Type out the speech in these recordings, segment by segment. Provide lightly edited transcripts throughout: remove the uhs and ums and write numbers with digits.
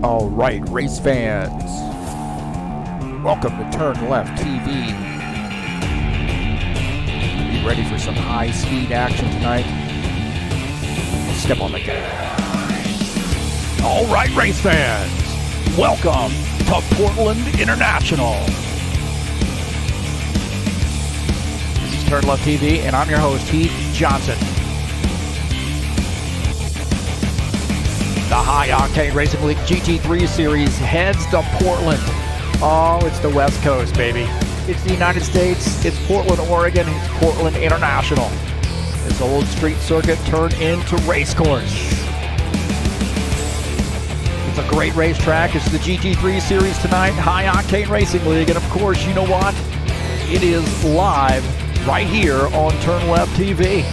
All right, race fans, welcome to TurnLeftTV. Be ready for some high-speed action tonight. Step on the gas. All right, race fans, welcome to Portland International. This is TurnLeftTV, and I'm your host, Heath Johnson. The High Octane Racing League GT3 Series heads to Portland. Oh, it's the West Coast, baby. It's the United States. It's Portland, Oregon. It's Portland International. This old street circuit turned into race course. It's a great racetrack. It's the GT3 Series tonight, High Octane Racing League. And of course, you know what? It is live right here on TurnLeftTV.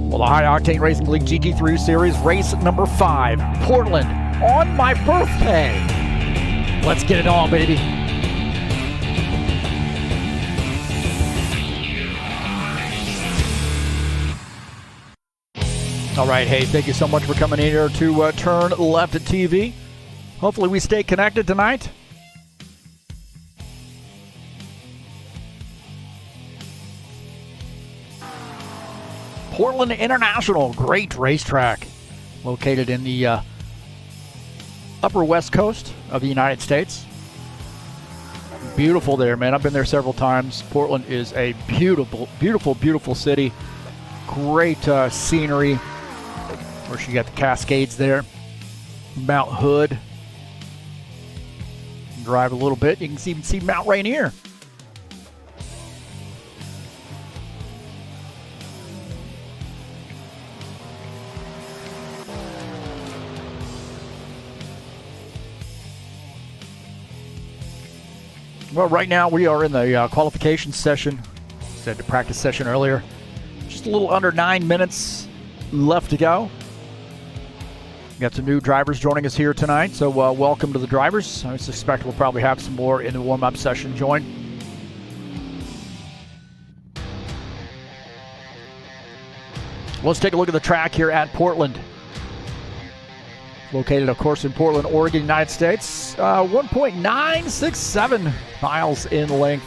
The High Octane Racing League GT3 Series race number 5, Portland, on my birthday. Let's get it on, baby. All right, hey, thank you so much for coming in here to TurnLeftTV. Hopefully we stay connected tonight. Portland International, great racetrack located in the upper west coast of the United States. Beautiful there, man. I've been there several times. Portland is a beautiful, beautiful, beautiful city. Great scenery. Of course, you got the Cascades there. Mount Hood. Drive a little bit. You can even see Mount Rainier. Well, right now we are in the qualification session. Said the practice session earlier. Just a little under 9 minutes left to go. Got some new drivers joining us here tonight, so welcome to the drivers. I suspect we'll probably have some more in the warm-up session join. Let's take a look at the track here at Portland. Located, of course, in Portland, Oregon, United States. 1.967 miles in length.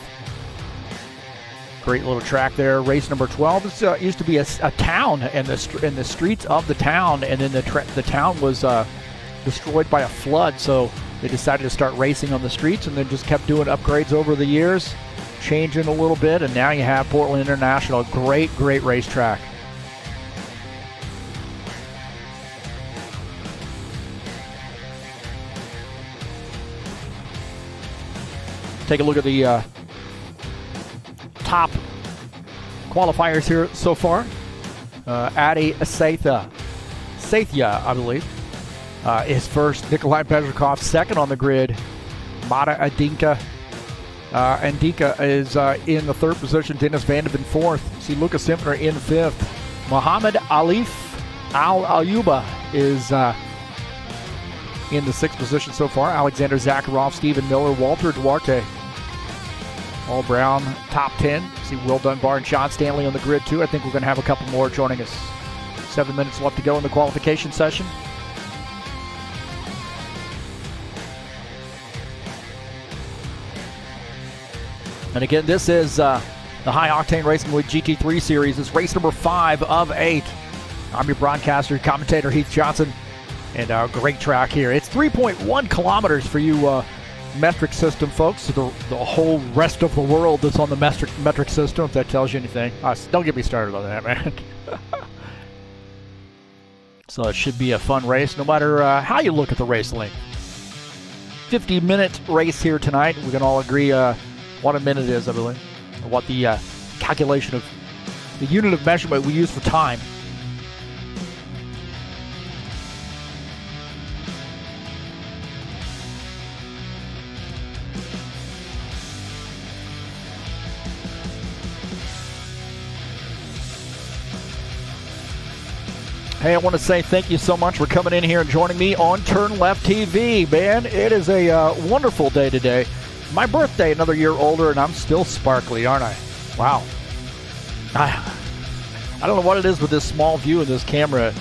Great little track there. Race number 12. This used to be a town in the streets of the town, and then the town was destroyed by a flood. So they decided to start racing on the streets, and then just kept doing upgrades over the years, changing a little bit, and now you have Portland International. Great, great racetrack. Take a look at the top qualifiers here so far. Adi Sathya, I believe. is first. Nikolai Bezhikov second on the grid. Mata Andika is in the third position. Dennis Van de Ven fourth. See Lucas Simpner in fifth. Muhammad Alif Al-Ayuba is in the sixth position so far. Alexander Zakarov, Stephen Miller, Walter Duarte. All Brown, top 10. See Will Dunbar and Sean Stanley on the grid too. I think we're going to have a couple more joining us. 7 minutes left to go in the qualification session. And again, this is the High Octane Racing League GT3 Series. It's race number 5 of 8. I'm your broadcaster, commentator, Heath Johnson. And a great track here. It's 3.1 kilometers for you metric system folks. The whole rest of the world that's on the metric system, if that tells you anything. Don't get me started on that, man. So it should be a fun race, no matter how you look at the race length. 50-minute race here tonight. We can all agree what a minute is, I believe. Or what the calculation of the unit of measurement we use for time. Hey, I want to say thank you so much for coming in here and joining me on TurnLeftTV, man. It is a wonderful day today. My birthday, another year older, and I'm still sparkly, aren't I? Wow. I don't know what it is with this small view of this camera.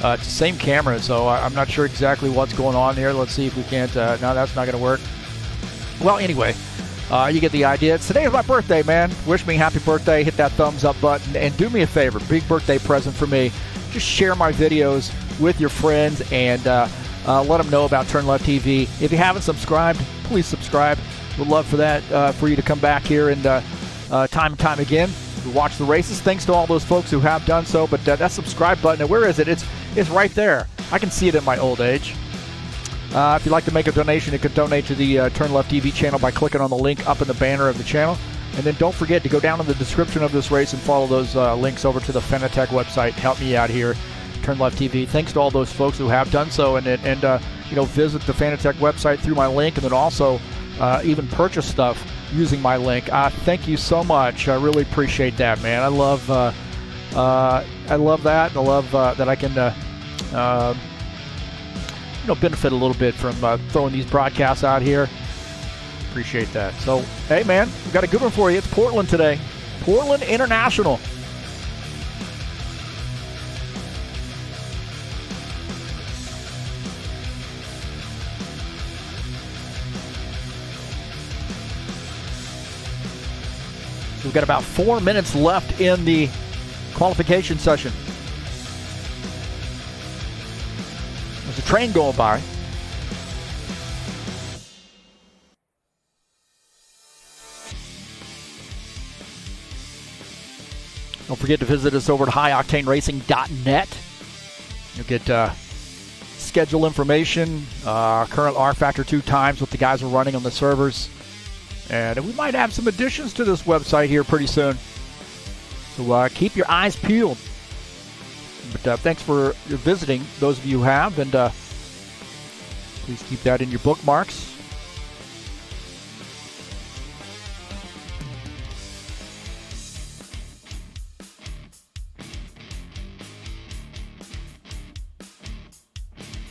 It's the same camera, so I'm not sure exactly what's going on here. Let's see if we can't. No, that's not going to work. Well, anyway, you get the idea. Today is my birthday, man. Wish me happy birthday. Hit that thumbs up button, and do me a favor. Big birthday present for me. Just share my videos with your friends and let them know about TurnLeftTV. If you haven't subscribed, please subscribe. We'd love for that, for you to come back here and time and time again to watch the races. Thanks to all those folks who have done so. But that subscribe button, where is it? It's right there. I can see it in my old age. If you'd like to make a donation, you can donate to the TurnLeftTV channel by clicking on the link up in the banner of the channel. And then don't forget to go down in the description of this race and follow those links over to the Fanatec website. Help me out here, TurnLeftTV. Thanks to all those folks who have done so and visit the Fanatec website through my link, and then also even purchase stuff using my link. Thank you so much. I really appreciate that, man. I love that. And I love that I can benefit a little bit from throwing these broadcasts out here. Appreciate that. So, hey, man, we've got a good one for you. It's Portland today. Portland International. So we've got about 4 minutes left in the qualification session. There's a train going by. Don't forget to visit us over at highoctaneracing.net. You'll get schedule information, current rFactor 2 times, what the guys are running on the servers. And we might have some additions to this website here pretty soon. So keep your eyes peeled. But thanks for visiting, those of you who have. And please keep that in your bookmarks.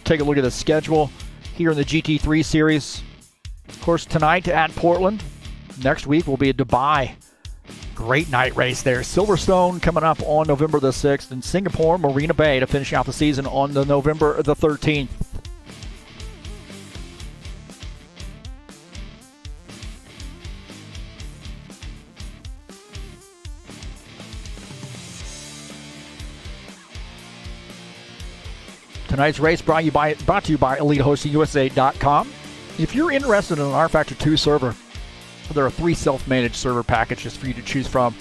Take a look at the schedule here in the GT3 series. Of course, tonight at Portland. Next week will be at Dubai. Great night race there. Silverstone coming up on November the 6th, and Singapore, Marina Bay to finish out the season on the November the 13th. Tonight's race brought to you by EliteHostingUSA.com. If you're interested in an rFactor 2 server, there are 3 self-managed server packages for you to choose from.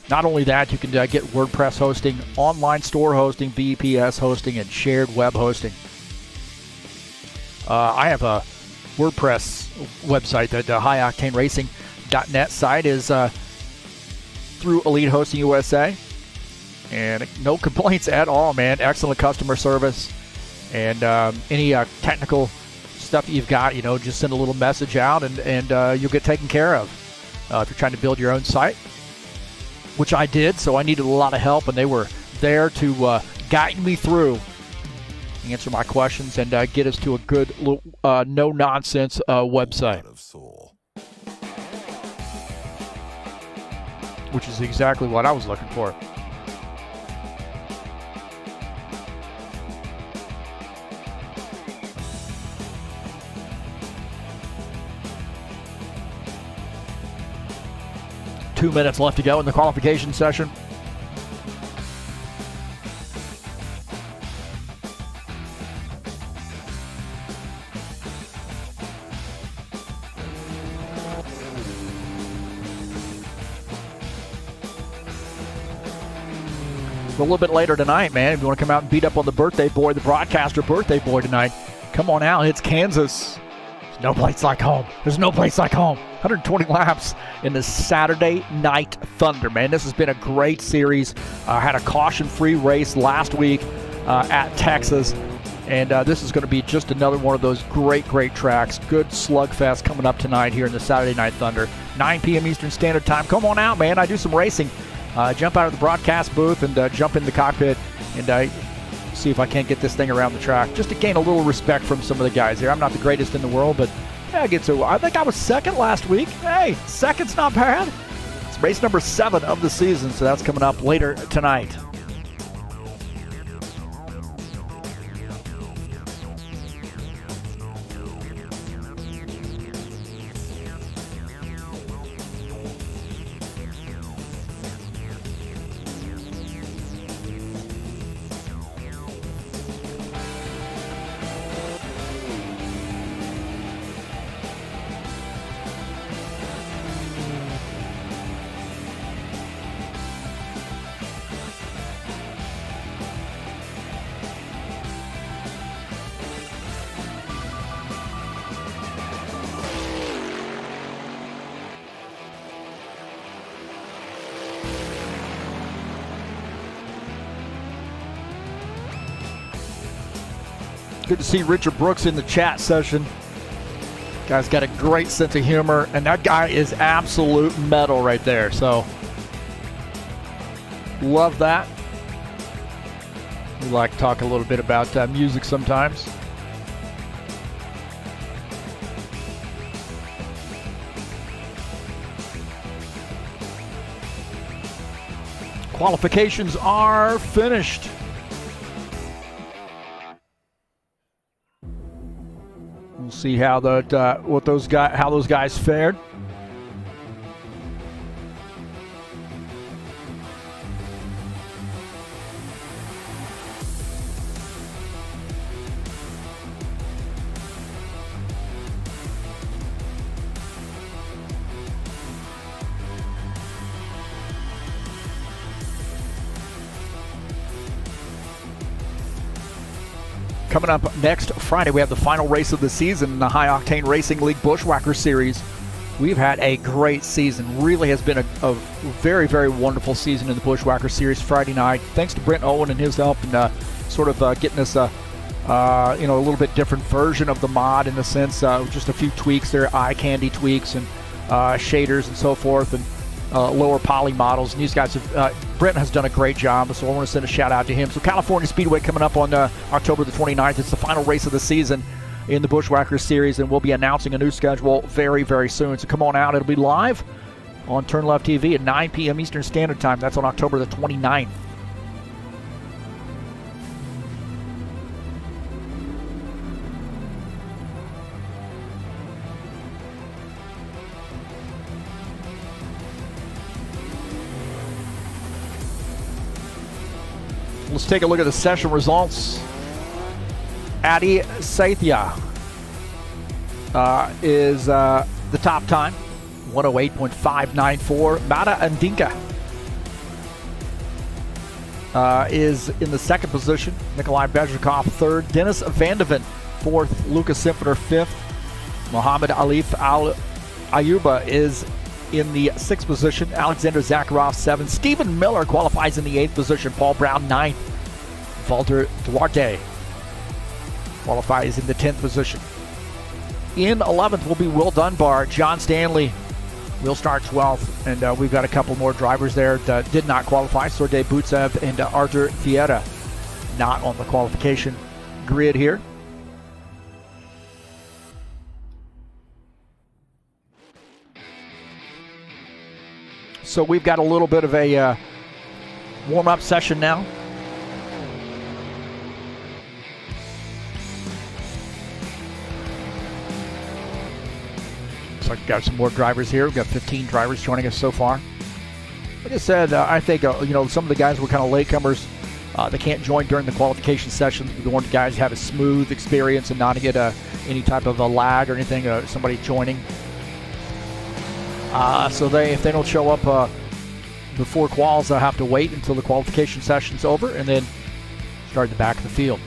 Not only that, you can get WordPress hosting, online store hosting, VPS hosting, and shared web hosting. I have a WordPress website that highoctaneracing.net site is through Elite Hosting USA. And no complaints at all, man. Excellent customer service. And any technical stuff that you've got, just send a little message out, and you'll get taken care of. If you're trying to build your own site, which I did, so I needed a lot of help, and they were there to guide me through, answer my questions, and get us to a good, no-nonsense website. Which is exactly what I was looking for. Two minutes left to go in the qualification session. A little bit later tonight, man. If you want to come out and beat up on the birthday boy, the broadcaster birthday boy tonight, come on out. It's Kansas. There's no place like home. There's no place like home. 120 laps in the Saturday Night Thunder, man. This has been a great series. Had a caution-free race last week at Texas. And this is going to be just another one of those great tracks. Good slugfest coming up tonight here in the Saturday Night Thunder. 9 p.m. Eastern Standard Time. Come on out, man. I do some racing. Jump out of the broadcast booth and jump in the cockpit and see if I can't get this thing around the track, just to gain a little respect from some of the guys here. I'm not the greatest in the world, but I think I was second last week. Hey, second's not bad. It's race number 7 of the season, so that's coming up later tonight. Good to see Richard Brooks in the chat session. Guy's got a great sense of humor, and that guy is absolute metal right there. So, love that. We like to talk a little bit about music sometimes. Qualifications are finished. We'll see how those guys fared. Coming up next Friday, we have the final race of the season in the High Octane Racing League Bushwhacker Series. We've had a great season. Really has been a very, very wonderful season in the Bushwhacker Series Friday night. Thanks to Brent Owen and his help and getting us a little bit different version of the mod, in the sense just a few tweaks there, eye candy tweaks and shaders and so forth, and lower poly models. And these guys Brent has done a great job, so I want to send a shout out to him. So California Speedway coming up on October the 29th. It's the final race of the season in the Bushwhacker Series, and we'll be announcing a new schedule very, very soon. So come on out. It'll be live on TurnLeftTV at 9 p.m. Eastern Standard Time. That's on October the 29th. Let's take a look at the session results. Adi Saithya is the top time, 108.594. Mata Andinka is in the second position. Nikolai Bezhikov third. Dennis Vandeven fourth. Lucas Simpler fifth. Mohammed Alif Al-Ayuba is in the sixth position. Alexander Zakarov seventh. Stephen Miller qualifies in the eighth position. Paul Brown ninth. Valter Duarte Qualifies in the 10th position. In 11th will be Will Dunbar. John Stanley will start 12th, and we've got a couple more drivers there that did not qualify. Sergei Butsev and Artur Fiera not on the qualification grid here. So we've got a little bit of a warm-up session now. So I've got some more drivers here. We've got 15 drivers joining us so far. Like I said, I think some of the guys were kind of latecomers. They can't join during the qualification session. We want the guys to have a smooth experience and not to get any type of a lag or anything. Somebody joining. So if they don't show up before quals, they'll have to wait until the qualification session's over and then start at the back of the field.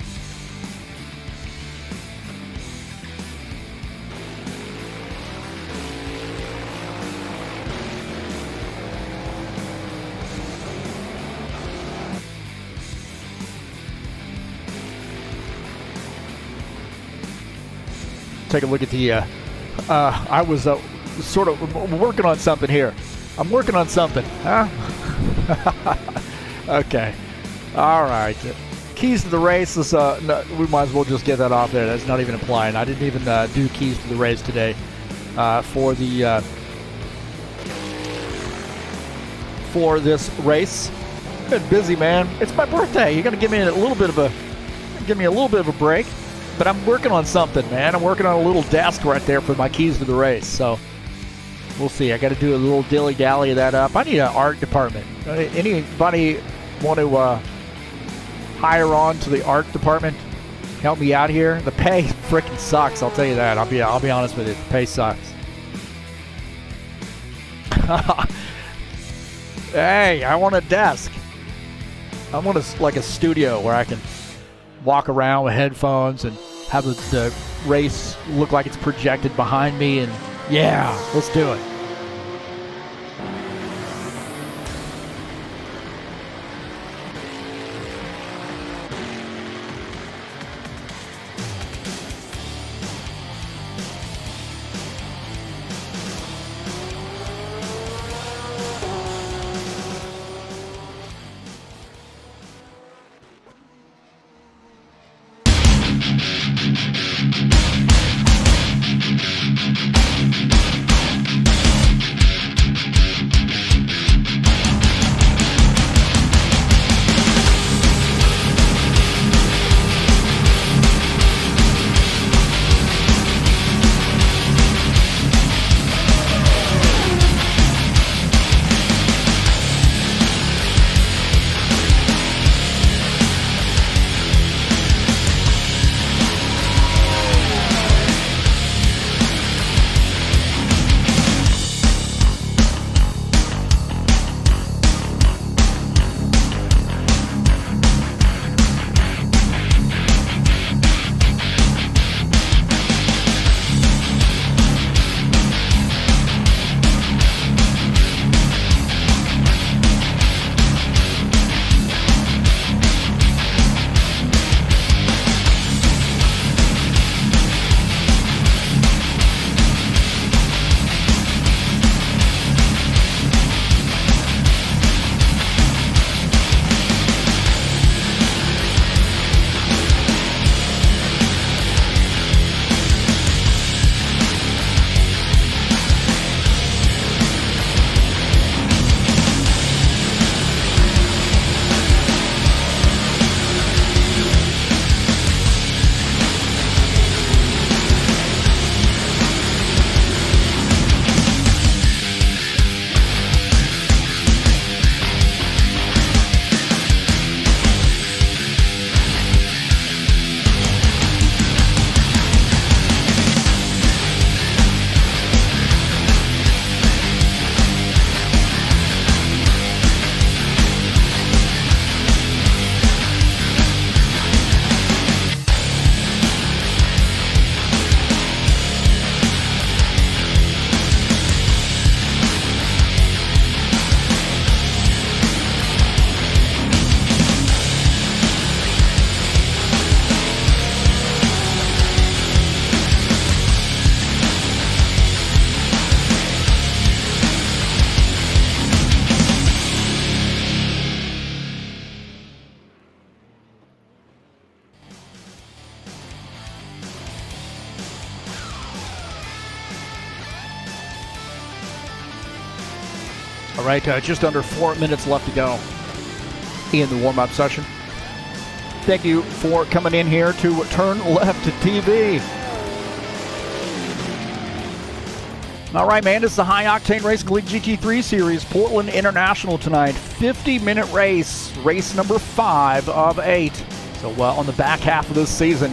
Take a look at the I was sort of working on something here. I'm working on something, huh? Okay. All right. Keys to the race is, no, we might as well just get that off there. That's not even applying. I didn't even do keys to the race today for this race. Been busy, man. It's my birthday. You're gonna give me a little bit of a break. But I'm working on something, man. I'm working on a little desk right there for my keys to the race. So we'll see. I got to do a little dilly-dally of that up. I need an art department. Anybody want to hire on to the art department? Help me out here. The pay freaking sucks. I'll tell you that. I'll be honest with you. The pay sucks. Hey, I want a desk. I want a studio where I can walk around with headphones and have the race look like it's projected behind me, and yeah, let's do it. All right, just under 4 minutes left to go in the warm-up session. Thank you for coming in here to TurnLeftTV. All right, man, this is the High Octane Racing League GT3 Series, Portland International tonight. 50-minute race, race number 5 of 8. So on the back half of this season.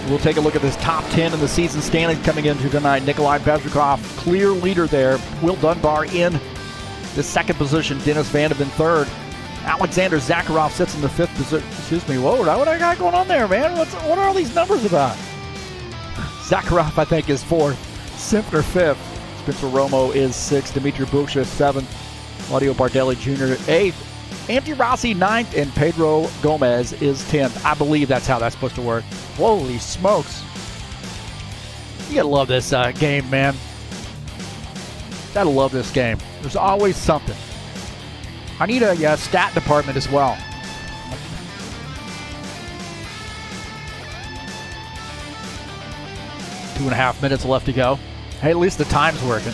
We'll take a look at this top 10 in the season standings coming into tonight. Nikolai Bezhikov, clear leader there. Will Dunbar in the second position. Dennis Van de Ven third. Alexander Zakarov sits in the 5th position. Excuse me, whoa, what I got going on there, man? What are all these numbers about? Zakarov, I think, is 4th. Simpner 5th. Spencer Romo is 6th. Dimitri Buksha 7th. Claudio Bardelli Jr. 8th. Andy Rossi 9th. And Pedro Gomez is 10th. I believe that's how that's supposed to work. Holy smokes. You gotta love this game, man. Gotta love this game. There's always something. I need a stat department as well. Two and a half minutes left to go. Hey, at least the time's working.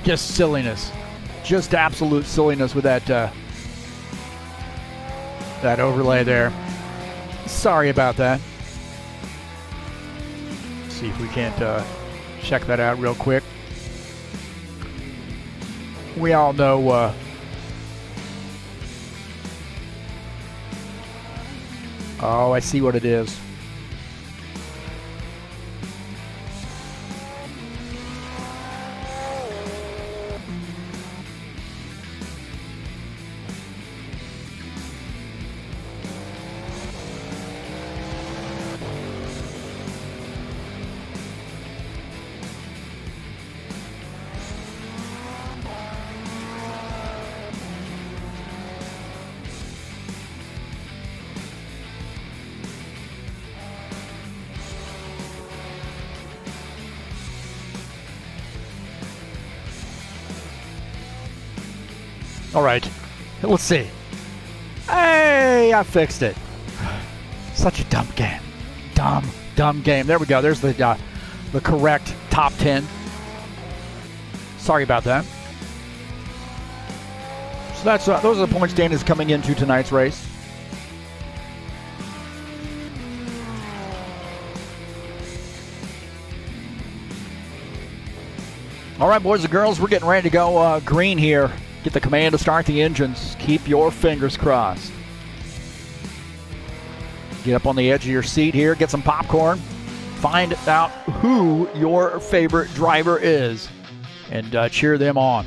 Just silliness. Just absolute silliness with that that overlay there. Sorry about that. Let's see if we can't check that out real quick. We all know oh, I see what it is. All right, let's see. Hey, I fixed it. Such a dumb game. Dumb game. There we go. There's the correct top 10. Sorry about that. So that's those are the point standings coming into tonight's race. All right, boys and girls, we're getting ready to go green here. Get the command to start the engines. Keep your fingers crossed. Get up on the edge of your seat here. Get some popcorn. Find out who your favorite driver is. And cheer them on.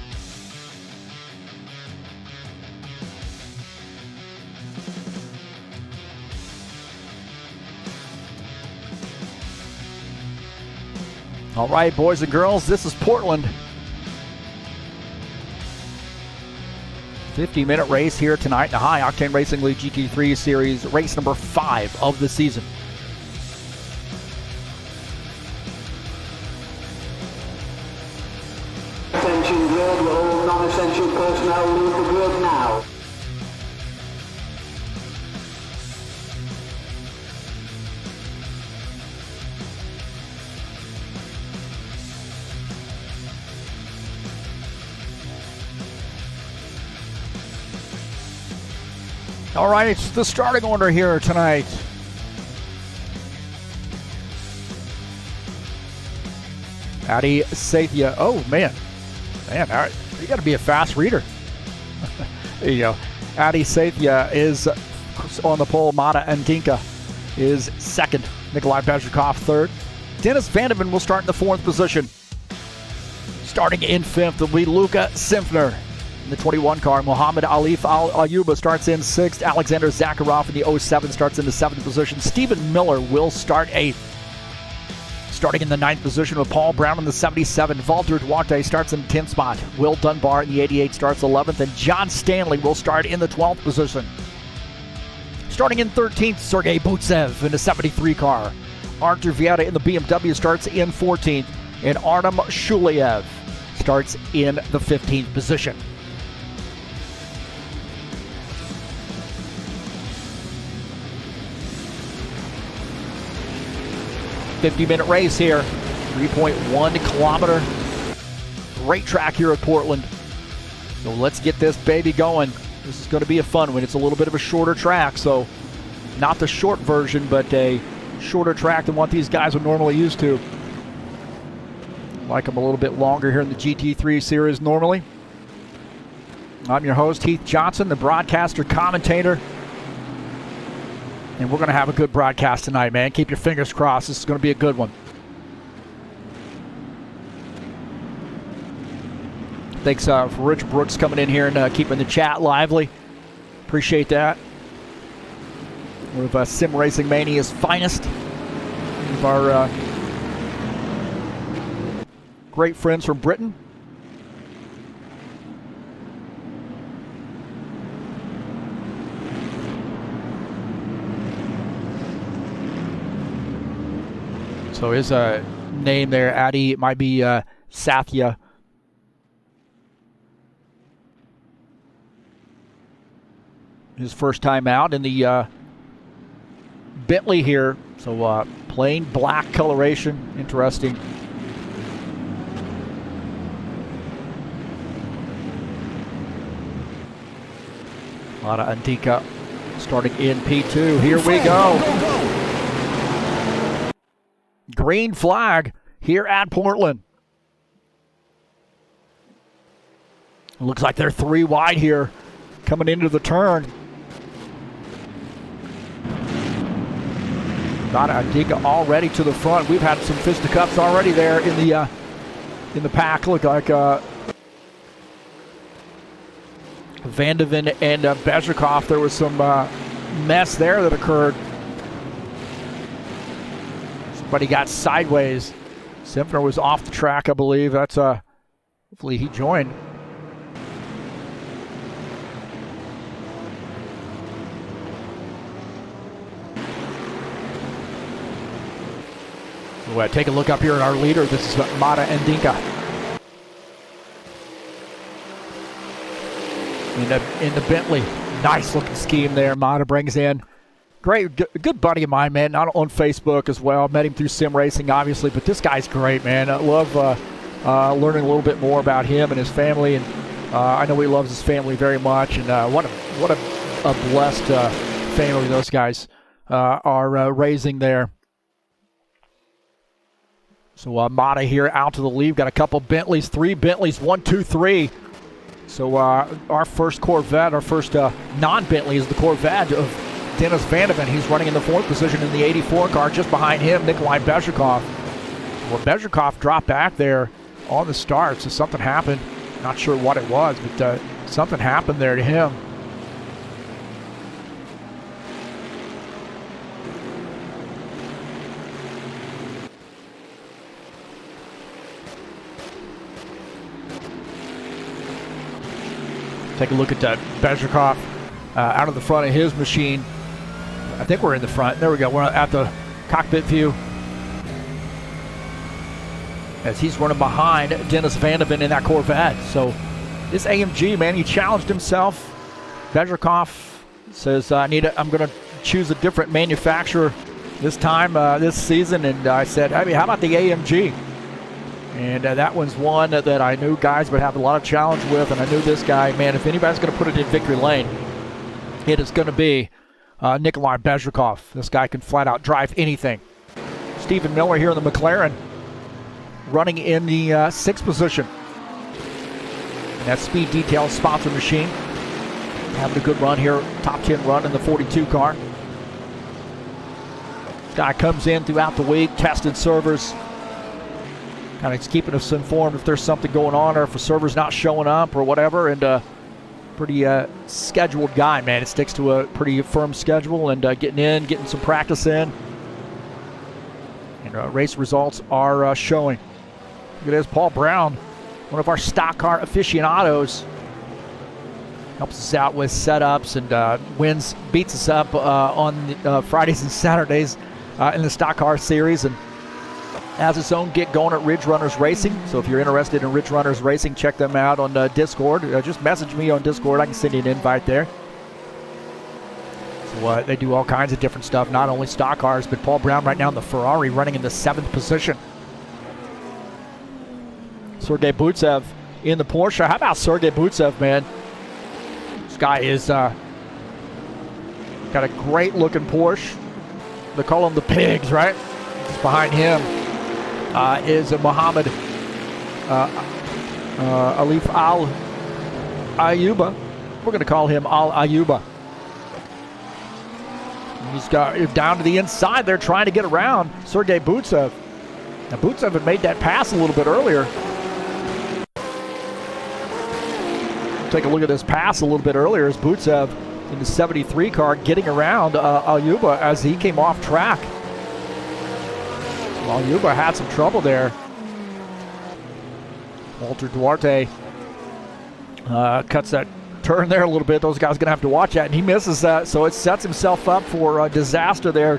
All right, boys and girls, this is Portland. 50-minute race here tonight in the High Octane Racing League GT3 Series, race number 5 of the season. Attention grid, all non-essential personnel leave the grid now. All right, it's the starting order here tonight. Adi Sathya. Oh, man. Man, you got to be a fast reader. There you go. Adi Sathya is on the pole. Mata Andinka is second. Nikolai Bezhikov third. Dennis Vandeven will start in the 4th position. Starting in 5th will be Luca Simpner. In the 21 car, Muhammad Alif Al-Ayuba starts in 6th. Alexander Zakarov in the 07 starts in the 7th position. Stephen Miller will start 8th. Starting in the 9th position with Paul Brown in the 77. Valter Duarte starts in the 10th spot. Will Dunbar in the 88 starts 11th. And John Stanley will start in the 12th position. Starting in 13th, Sergei Butsev in the 73 car. Artur Vieira in the BMW starts in 14th. And Artem Shuliev starts in the 15th position. .50-minute race here, 3.1 kilometer. Great track here at Portland. So let's get this baby going. This is going to be a fun one. It's a little bit of a shorter track, so not the short version, but a shorter track than what these guys are normally used to. Like them a little bit longer here in the GT3 series normally. I'm your host, Heath Johnson, the broadcaster, commentator. And we're going to have a good broadcast tonight, man. Keep your fingers crossed. This is going to be a good one. Thanks for Rich Brooks coming in here and keeping the chat lively. Appreciate that. One of Sim Racing Mania's finest. One of our great friends from Britain. So his name there, Adi, it might be Sathya. His first time out in the Bentley here. So plain black coloration, interesting. A lot of Andika starting in P2. Here we go. Green flag here at Portland. It looks like they're 3 wide here coming into the turn. Got Andika already to the front. We've had some fisticuffs already there in the pack. Look like Vandeven and Bezhikov. There was some mess there that occurred. But he got sideways. Simpner was off the track, I believe. That's hopefully he joined. So take a look up here at our leader. This is Mata Andinka. In the Bentley. Nice looking scheme there. Mata brings in. Great, good buddy of mine, man. Not on Facebook as well. Met him through sim racing, obviously, but this guy's great, man. I love learning a little bit more about him and his family, and I know he loves his family very much. And what a blessed family those guys are raising there. So Mata here out to the lead. Got a couple Bentleys, 3 Bentleys, 1, 2, 3. So our first Corvette, our first non-Bentley is the Corvette of Dennis Vandeven. He's running in the 4th position in the 84 car. Just behind him, Nikolai Bezhikov. Well, Bezhikov dropped back there on the start, so something happened. Not sure what it was, but something happened there to him. Take a look at Bezhikov out of the front of his machine. I think we're in the front. There we go. We're at the cockpit view. As he's running behind Dennis Vandeven in that Corvette. So this AMG, man, he challenged himself. Bezhikov says, I'm going to choose a different manufacturer this time, this season. And I said, I mean, how about the AMG? And that one's one that I knew guys would have a lot of challenge with. And I knew this guy, man, if anybody's going to put it in victory lane, it is going to be Nikolai Bezhikov. This guy can flat out drive anything. Stephen Miller here in the McLaren, running in the 6th position. And that Speed Detail sponsor machine. Having a good run here, top 10 run in the 42 car. guy comes in throughout the week, tested servers, kind of keeping us informed if there's something going on or if a server's not showing up or whatever. And pretty scheduled guy, man. It sticks to a pretty firm schedule and getting some practice in. And race results are showing. Look at this, Paul Brown, one of our stock car aficionados. Helps us out with setups and beats us up on Fridays and Saturdays in the stock car series, and has his own gig going at Ridge Runners Racing. So if you're interested in Ridge Runners Racing, check them out on Discord. Just message me on Discord. I can send you an invite there. So they do all kinds of different stuff, not only stock cars, but Paul Brown right now in the Ferrari running in the 7th position. Sergei Butsev in the Porsche. How about Sergei Butsev, man? This guy is got a great looking Porsche. They call them the pigs, right? Just behind him is Mohammed Alif Al Ayuba. We're going to call him Al Ayuba. He's got down to the inside there trying to get around Sergei Butsev. Now Butsev had made that pass a little bit earlier. Take a look at this pass a little bit earlier as Butsev in the 73 car getting around Ayuba as he came off track. Well, Ayuba had some trouble there. Walter Duarte cuts that turn there a little bit. Those guys are going to have to watch that, and he misses that, so it sets himself up for a disaster there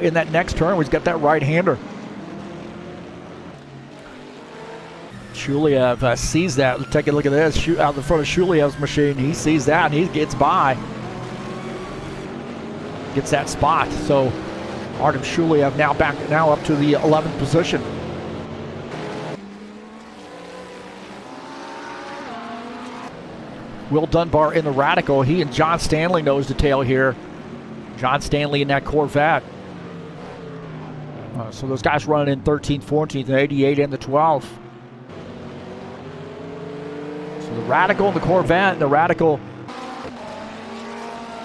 in that next turn where he's got that right-hander. Shuliev sees that. Let's take a look at this. Out in front of Shuliev's machine. He sees that and he gets by. Gets that spot. So Artem Shuliev now up to the 11th position. Will Dunbar in the Radical. He and John Stanley nose to tail here. John Stanley in that Corvette. So those guys running in 13th, 14th, and 88 and the 12th. The Radical and the Corvette. The Radical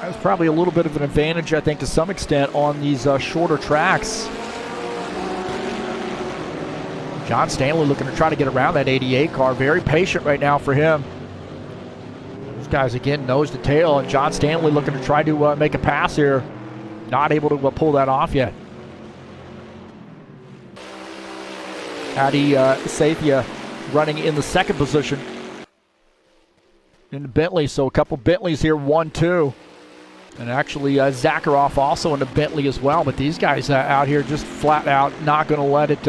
has probably a little bit of an advantage, I think, to some extent on these shorter tracks. John Stanley looking to try to get around that 88 car. Very patient right now for him. Those guys, again, nose to tail, and John Stanley looking to try to make a pass here. Not able to pull that off yet. Adi Sathia running in the 2nd position in the Bentley, so a couple Bentleys here, 1-2. And actually Zakarov also in the Bentley as well, but these guys out here just flat out not going to let it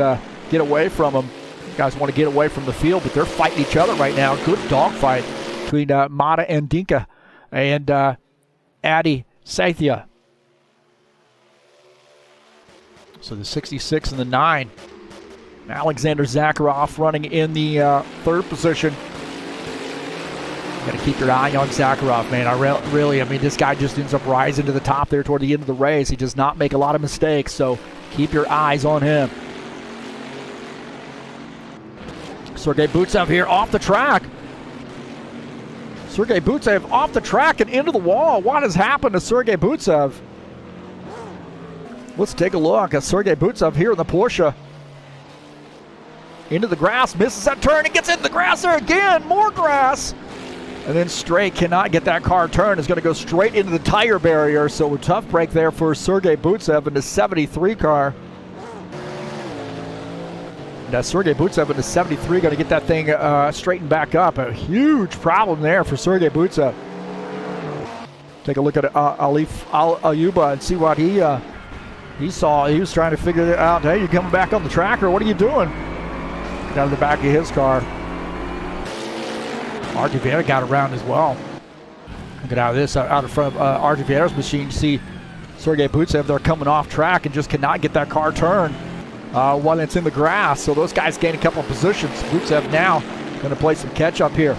get away from them. These guys want to get away from the field, but they're fighting each other right now. Good dogfight between Mata and Dinka and Adi Sathia. So the 66 and the 9. Alexander Zakarov running in the 3rd position. Got to keep your eye on Zakarov, man. I mean, this guy just ends up rising to the top there toward the end of the race. He does not make a lot of mistakes, so keep your eyes on him. Sergei Butsev here off the track. Sergei Butsev off the track and into the wall. What has happened to Sergei Butsev? Let's take a look at Sergei Butsev here in the Porsche. Into the grass, misses that turn, and gets into the grass there again. More grass. And then straight, cannot get that car turned. Is going to go straight into the tire barrier. So a tough break there for Sergei Butsev in the 73 car. Now Sergei Butsev in the 73 going to get that thing straightened back up. A huge problem there for Sergei Butsev. Take a look at Alif Al Ayuba and see what he saw. He was trying to figure it out. Hey, you coming back on the track, or what are you doing? Down the back of his car. Artiviera got around as well. Look at how this out in front of Artiviera's machine. You see Sergei Butsev there coming off track and just cannot get that car turned while it's in the grass. So those guys gain a couple of positions. Butsev now going to play some catch up here.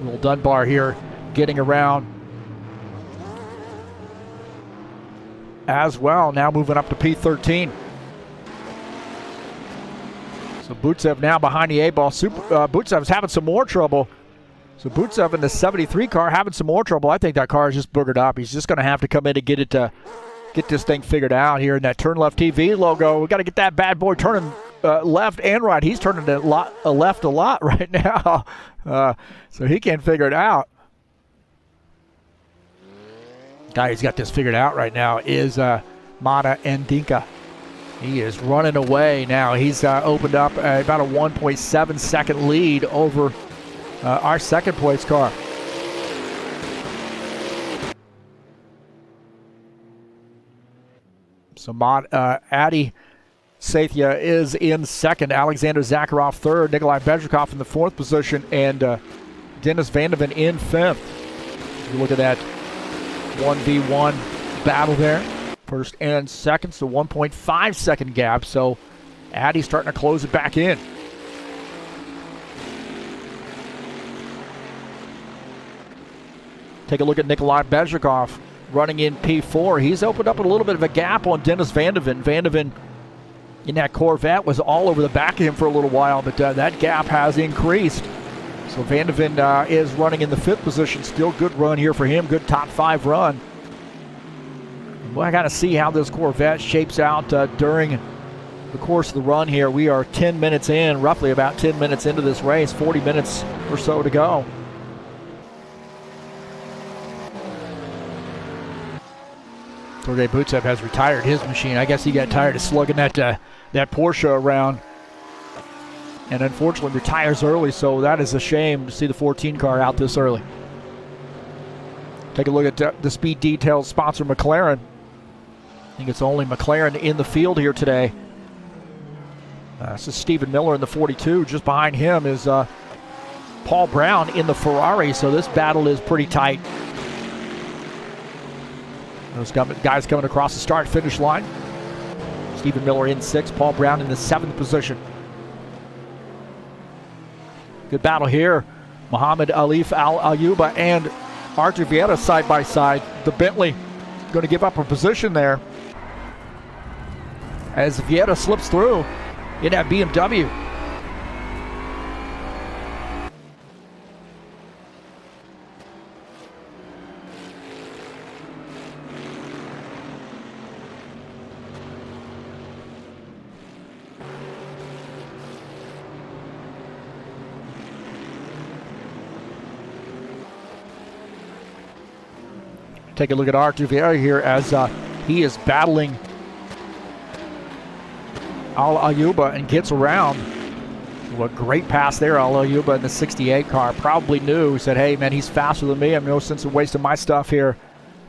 Will Dunbar here getting around as well. Now moving up to P13. So Butsev now behind the A-ball. Butsev's having some more trouble. So Butsev in the 73 car having some more trouble. I think that car is just boogered up. He's just going to have to come in and get this thing figured out here in that TurnLeftTV logo. We got to get that bad boy turning left and right. He's turning it left a lot right now, so he can't figure it out. Guy who's got this figured out right now is Mata Ndinka. He is running away now. He's opened up about a 1.7 second lead over our second place car. So Adi Sathya is in second, Alexander Zakarov third, Nikolai Bezrikov in the fourth position, and Dennis Vandeven in fifth. You look at that 1v1 battle there. First and second, so 1.5 second gap. So Addy's starting to close it back in. Take a look at Nikolai Bezrikov running in P4. He's opened up a little bit of a gap on Dennis Vandeven. Vandeven in that Corvette was all over the back of him for a little while, but that gap has increased. So Vandeven is running in the fifth position. Still good run here for him. Good top five run. Well, I got to see how this Corvette shapes out during the course of the run here. We are 10 minutes in, roughly about 10 minutes into this race, 40 minutes or so to go. Sergei Butsev has retired his machine. I guess he got tired of slugging that Porsche around, and unfortunately retires early, so that is a shame to see the 14 car out this early. Take a look at the Speed Details sponsor, McLaren. I think it's only McLaren in the field here today. This is Stephen Miller in the 42. Just behind him is Paul Brown in the Ferrari, so this battle is pretty tight. Those guys coming across the start-finish line. Stephen Miller in sixth, Paul Brown in the seventh position. Good battle here. Muhammad Alif Al-Ayuba and Artur Vieira side by side. The Bentley going to give up a position there as Vieira slips through in that BMW. Take a look at Artur Vieira here as he is battling Al-Ayuba and gets around. What great pass there, Al-Ayuba in the 68 car. Probably knew, said, hey man, he's faster than me. I'm no sense of wasting my stuff here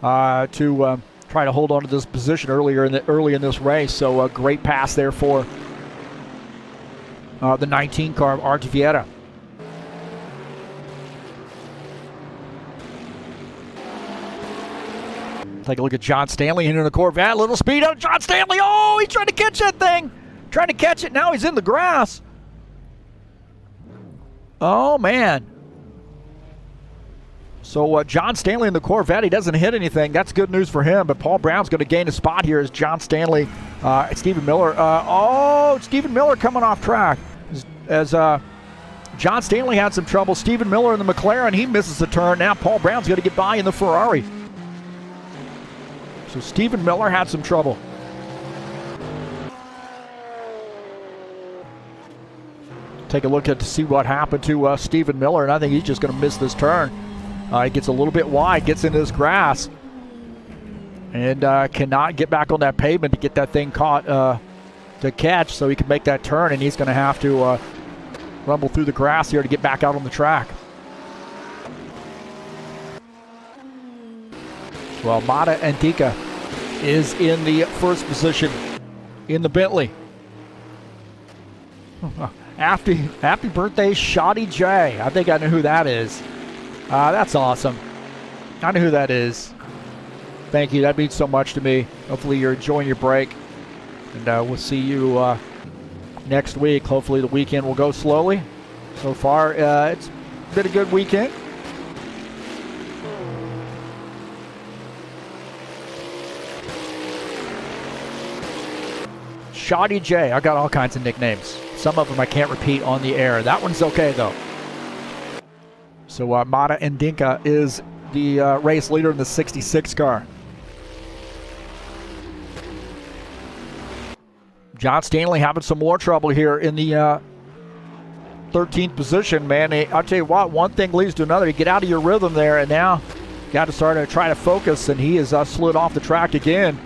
to try to hold on to this position early in this race. So a great pass there for the 19 car of Artur Vieira. Take a look at John Stanley into the Corvette. Little speed on John Stanley. Oh, he's trying to catch that thing. Trying to catch it. Now he's in the grass. Oh, man. So John Stanley in the Corvette, he doesn't hit anything. That's good news for him. But Paul Brown's going to gain a spot here as John Stanley, Stephen Miller. Stephen Miller coming off track. As John Stanley had some trouble. Stephen Miller in the McLaren, he misses the turn. Now Paul Brown's going to get by in the Ferrari. So Stephen Miller had some trouble. Take a look to see what happened to Stephen Miller, and I think he's just going to miss this turn. He gets a little bit wide, gets into this grass, and cannot get back on that pavement to get that thing caught to catch, so he can make that turn, and he's going to have to rumble through the grass here to get back out on the track. Well, Mata Ndika is in the first position in the Bentley. Happy birthday, Shoddy J. I think I know who that is. That's awesome. I know who that is. Thank you. That means so much to me. Hopefully you're enjoying your break. And we'll see you next week. Hopefully the weekend will go slowly. So far, it's been a good weekend. Shoddy J. I got all kinds of nicknames. Some of them I can't repeat on the air. That one's okay, though. So Mata Ndinka is the race leader in the 66 car. John Stanley having some more trouble here in the 13th position, man. I'll tell you what, one thing leads to another. You get out of your rhythm there, and now got to start to try to focus, and he has slid off the track again.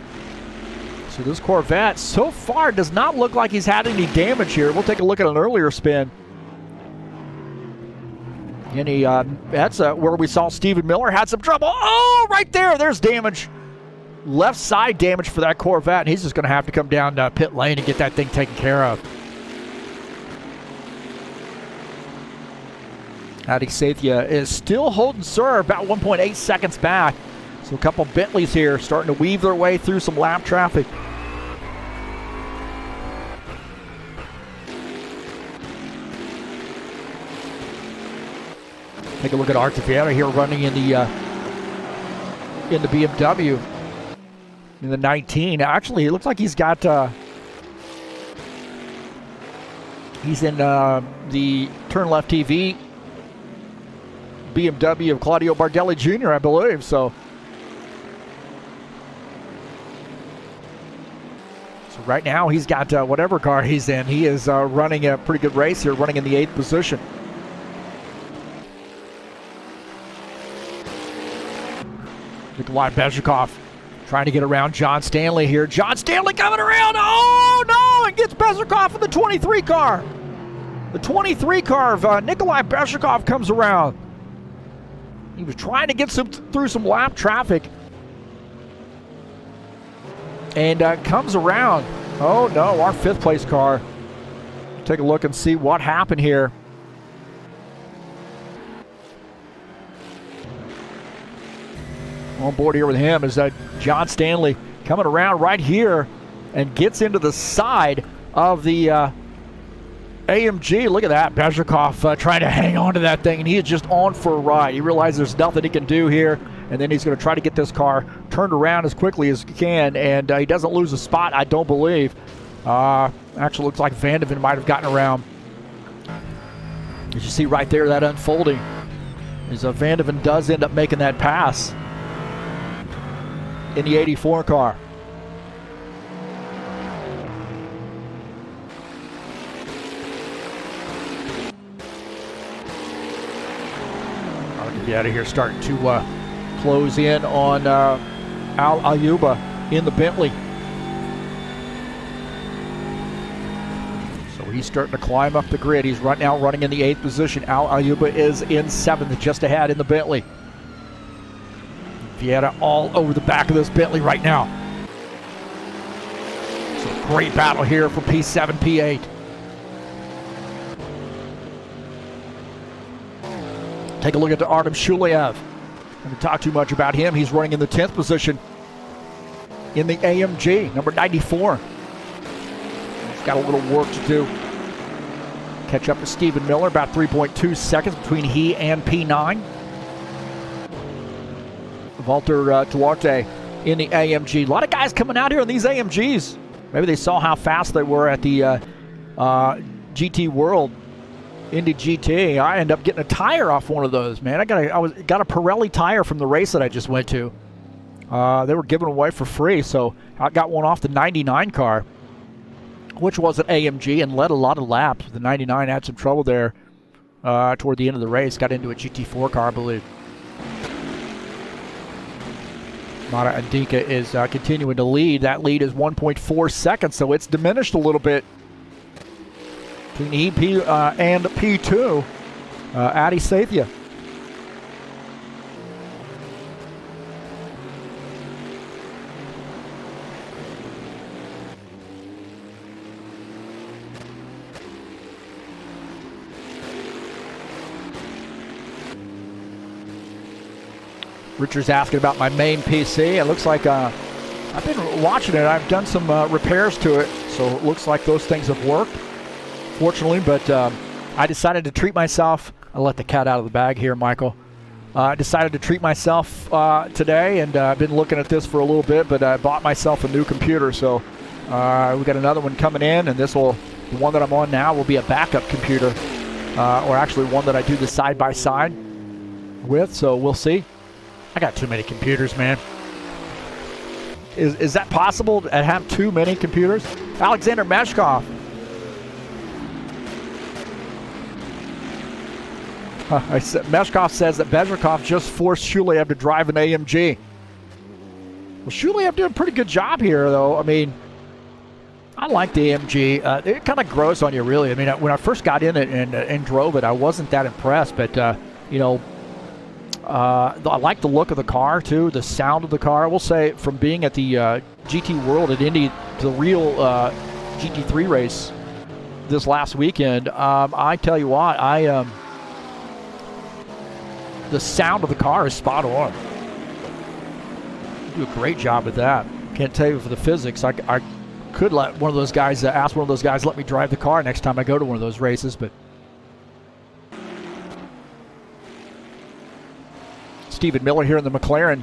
So this Corvette so far does not look like he's had any damage here. We'll take a look at an earlier spin. And that's where we saw Stephen Miller had some trouble. Oh, right there. There's damage. Left side damage for that Corvette. And he's just going to have to come down pit lane and get that thing taken care of. Adesanya is still holding serve, about 1.8 seconds back. So a couple Bentleys here starting to weave their way through some lap traffic. Take a look at Arteviera here running in the BMW in the 19. Actually, it looks like he's got he's in the TurnLeftTV BMW of Claudio Bardelli Jr., I believe. So right now he's got whatever car he's in. He is running a pretty good race here, running in the 8th position. Nikolai Bezhikov trying to get around John Stanley here. John Stanley coming around. Oh, no! And gets Bezhikov in the 23 car. The 23 car of Nikolai Bezhikov comes around. He was trying to get through some lap traffic. And comes around. Oh, no, our 5th place car. Take a look and see what happened here. On board here with him is John Stanley coming around right here and gets into the side of the AMG. Look at that. Bezhikov trying to hang on to that thing, and he is just on for a ride. He realizes there's nothing he can do here, and then he's going to try to get this car turned around as quickly as he can, and he doesn't lose a spot, I don't believe. Actually looks like Van de Ven might have gotten around. As you see right there, that unfolding is Van de Ven does end up making that pass in the 84 car. I'll get out of here, starting to close in on Al Ayuba in the Bentley. So he's starting to climb up the grid. He's right now running in the 8th position. Al Ayuba is in 7th, just ahead in the Bentley. Vieira all over the back of this Bentley right now. So great battle here for P7, P8. Take a look at Artem Shuliev. I'm going to talk too much about him. He's running in the 10th position in the AMG, number 94. He's got a little work to do. Catch up to Stephen Miller, about 3.2 seconds between he and P9. Walter Duarte in the AMG. A lot of guys coming out here in these AMGs. Maybe they saw how fast they were at the GT World Indy GT. I ended up getting a tire off one of those, man. I got a Pirelli tire from the race that I just went to. They were giving away for free, so I got one off the 99 car, which was an AMG and led a lot of laps. The 99 had some trouble there toward the end of the race. Got into a GT4 car, I believe. Mata Ndinka is continuing to lead. That lead is 1.4 seconds, so it's diminished a little bit between EP and P2. Adesanya. Richard's asking about my main PC. It looks like I've been watching it. I've done some repairs to it, so it looks like those things have worked, fortunately. But I decided to treat myself. I'll let the cat out of the bag here, Michael. I decided to treat myself today, and I've been looking at this for a little bit, but I bought myself a new computer. So we got another one coming in, and the one that I'm on now will be a backup computer, or actually one that I do the side-by-side. with, so we'll see. I got too many computers, man. Is that possible to have too many computers? Alexander Meshkov. Meshkov says that Bezrikov just forced Shulev to drive an AMG. Well, Shulev did a pretty good job here, though. I mean, I like the AMG. It kind of grows on you, really. I mean, when I first got in it and drove it, I wasn't that impressed. But, you know, I like the look of the car, too, the sound of the car. I will say, from being at the GT World at Indy, the real GT3 race this last weekend, I tell you what, the sound of the car is spot on. You do a great job with that. Can't tell you for the physics. I could let one of those guys, ask one of those guys, let me drive the car next time I go to one of those races, but Stephen Miller here in the McLaren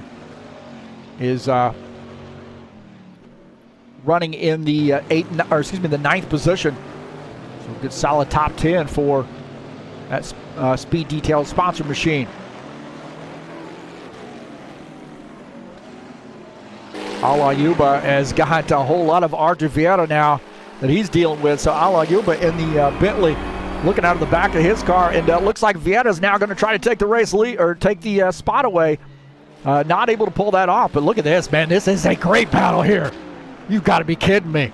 is running in the the 9th position. So a good solid top 10 for that Speed Detail sponsor machine. Al Ayuba has got a whole lot of Artur Vieira now that he's dealing with. So Al Ayuba in the Bentley, looking out of the back of his car, and looks like Vieira is now going to try to take the race lead or take the spot away. Not able to pull that off, but look at this, man. This is a great battle here. You've got to be kidding me.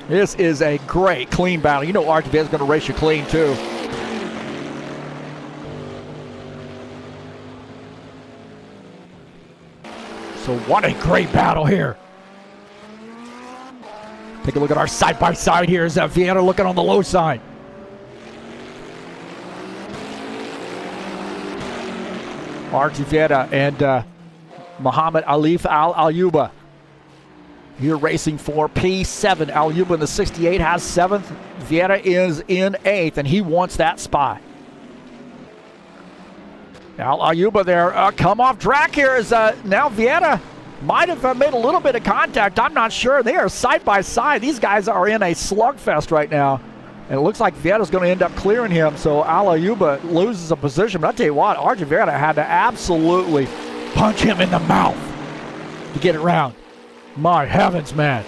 This is a great, clean battle. You know Artur Vieira is going to race you clean, too. So what a great battle here. Take a look at our side-by-side here. Is that Vieira looking on the low side? Artur Vieira and Muhammad Alif Al Ayuba here racing for P7. Al Ayuba in the 68 has 7th. Vieira is in 8th, and he wants that spot. Al Ayuba there, come off track here is now Vieira might have made a little bit of contact. I'm not sure. They are side by side. These guys are in a slugfest right now. And it looks like Vieira's going to end up clearing him. So Al Ayuba loses a position. But I'll tell you what, Artur Vieira had to absolutely punch him in the mouth to get it round. My heavens, man.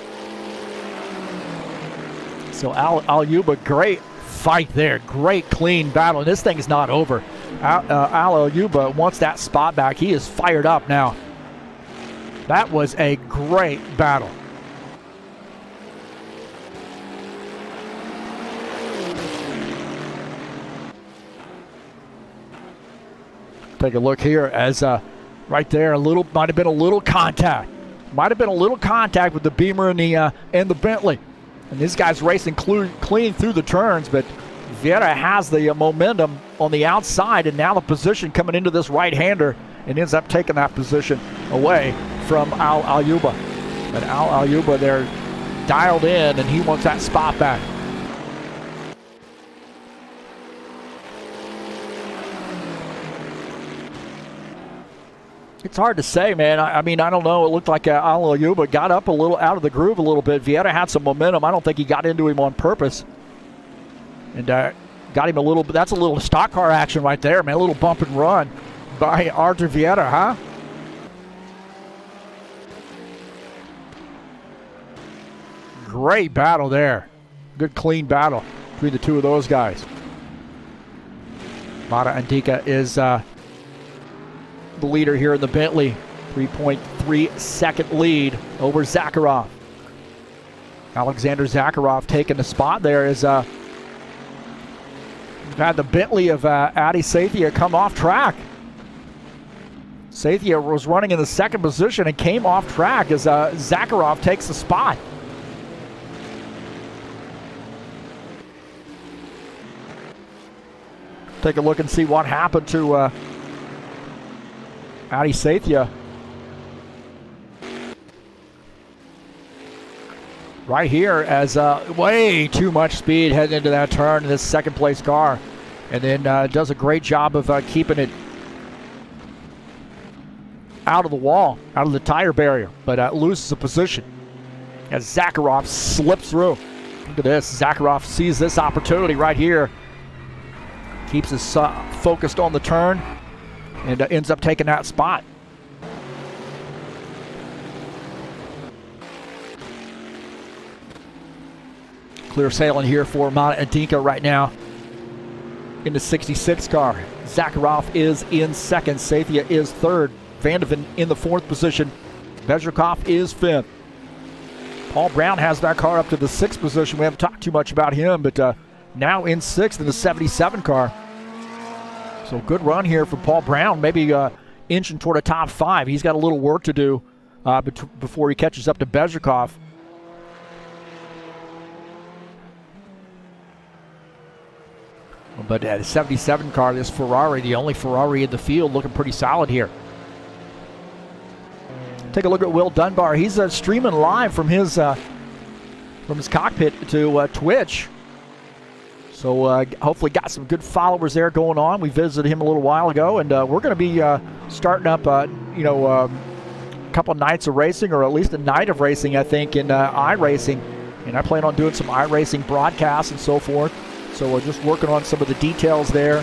So Al Ayuba, great fight there. Great clean battle. And this thing is not over. Al Ayuba wants that spot back. He is fired up now. That was a great battle. Take a look here as right there, might have been a little contact. Might have been a little contact with the Beamer and the Bentley. And these guys racing clean through the turns, but Vieira has the momentum on the outside, and now the position coming into this right-hander, and ends up taking that position away from Al Ayuba. But Al Ayuba there dialed in, and he wants that spot back. It's hard to say, man. I mean, I don't know. It looked like Al Ayuba got up a little out of the groove a little bit. Vieira had some momentum. I don't think he got into him on purpose. And got him a little bit. That's a little stock car action right there, man. A little bump and run by Artur Vieira, huh? Great battle there. Good, clean battle between the two of those guys. Mata Andika is the leader here in the Bentley. 3.3 second lead over Zakarov. Alexander Zakarov taking the spot there as had the Bentley of Adi Sathia come off track. Sathia was running in the 2nd position and came off track as Zakarov takes the spot. Take a look and see what happened to Adi Sathia. Right here as way too much speed heading into that turn in this 2nd place car. And then does a great job of keeping it out of the wall, out of the tire barrier, but loses a position as Zakarov slips through. Look at this. Zakarov sees this opportunity right here Keeps us focused on the turn and ends up taking that spot. Clear sailing here for Mata Adinka right now in the 66 car. Zakarov is in second. Sathia is third. Vandeven in the fourth position. Bezrikov is fifth. Paul Brown has that car up to the sixth position. We haven't talked too much about him, but now in sixth in the 77 car. So good run here for Paul Brown, maybe inching toward a top five. He's got a little work to do before he catches up to Bezrikov. But at the 77 car, this Ferrari, the only Ferrari in the field, looking pretty solid here. Take a look at Will Dunbar. He's streaming live from his cockpit to Twitch. So hopefully got some good followers there going on. We visited him a little while ago, and we're going to be starting up, a couple nights of racing, or at least a night of racing, I think, in iRacing. And I plan on doing some iRacing broadcasts and so forth. So we're just working on some of the details there.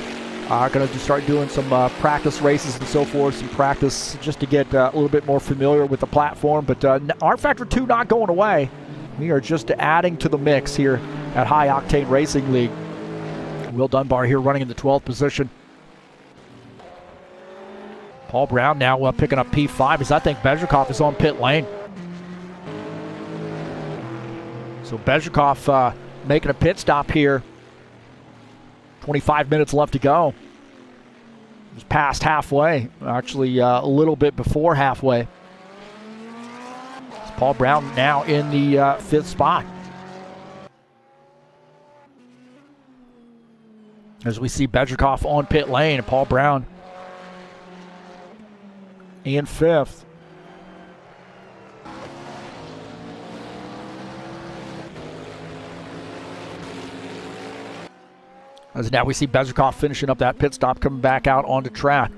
Going to start doing some practice races and so forth, some practice just to get a little bit more familiar with the platform. But rFactor 2 not going away. We are just adding to the mix here at High Octane Racing League. Will Dunbar here running in the 12th position. Paul Brown now picking up P5 as I think Bezrikov is on pit lane. So Bezrikov making a pit stop here. 25 minutes left to go. Just past halfway, actually a little bit before halfway. It's Paul Brown now in the fifth spot. As we see Bezrikov on pit lane and Paul Brown in fifth. As now we see Bezrikov finishing up that pit stop, coming back out onto track.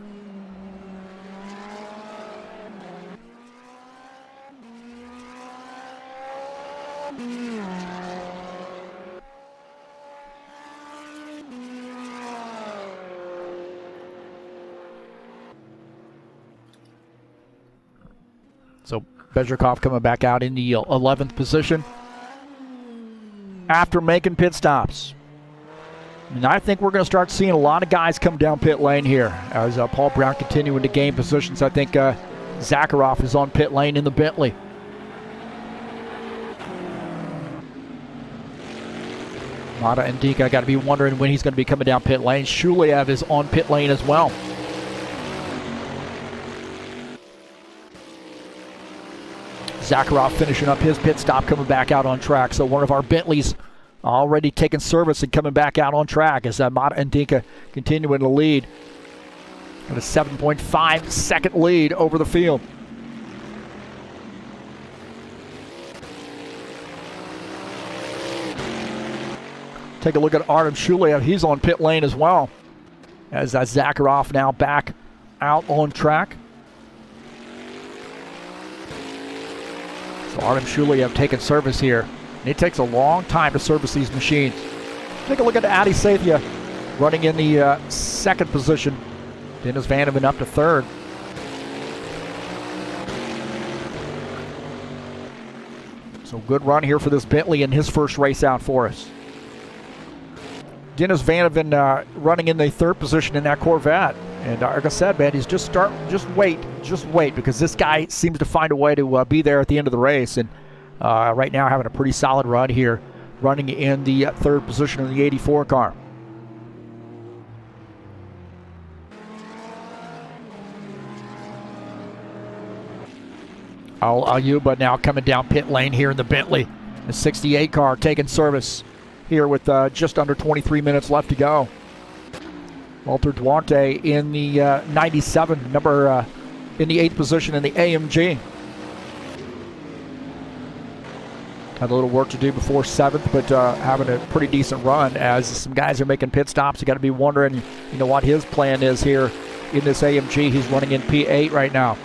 So Bezrikov coming back out in the 11th position after making pit stops. And I think we're going to start seeing a lot of guys come down pit lane here as Paul Brown continuing to gain positions. I think Zakarov is on pit lane in the Bentley. Mata Adinka, I got to be wondering when he's going to be coming down pit lane. Shuliev is on pit lane as well. Zakarov finishing up his pit stop, coming back out on track. So one of our Bentleys already taking service and coming back out on track as Mata Adinka continuing to lead. With a 7.5 second lead over the field. Take a look at Artem Shuliev. He's on pit lane as well. As Zakarov now back out on track. So Artem Shuliev taking service here. And it takes a long time to service these machines. Take a look at Adi Sathia running in the second position. Dennis Vandeven up to third. So good run here for this Bentley in his first race out for us. Dennis Vandeven running in the third position in that Corvette. And like I said, man, he's just wait, because this guy seems to find a way to be there at the end of the race. And right now having a pretty solid run here, running in the third position in the 84 car. Ayuba now coming down pit lane here in the Bentley. The 68 car taking service here with just under 23 minutes left to go. Walter Duarte in the 97, number in the 8th position in the AMG. Had a little work to do before 7th, but having a pretty decent run as some guys are making pit stops. You got to be wondering, you know, what his plan is here in this AMG. He's running in P8 right now.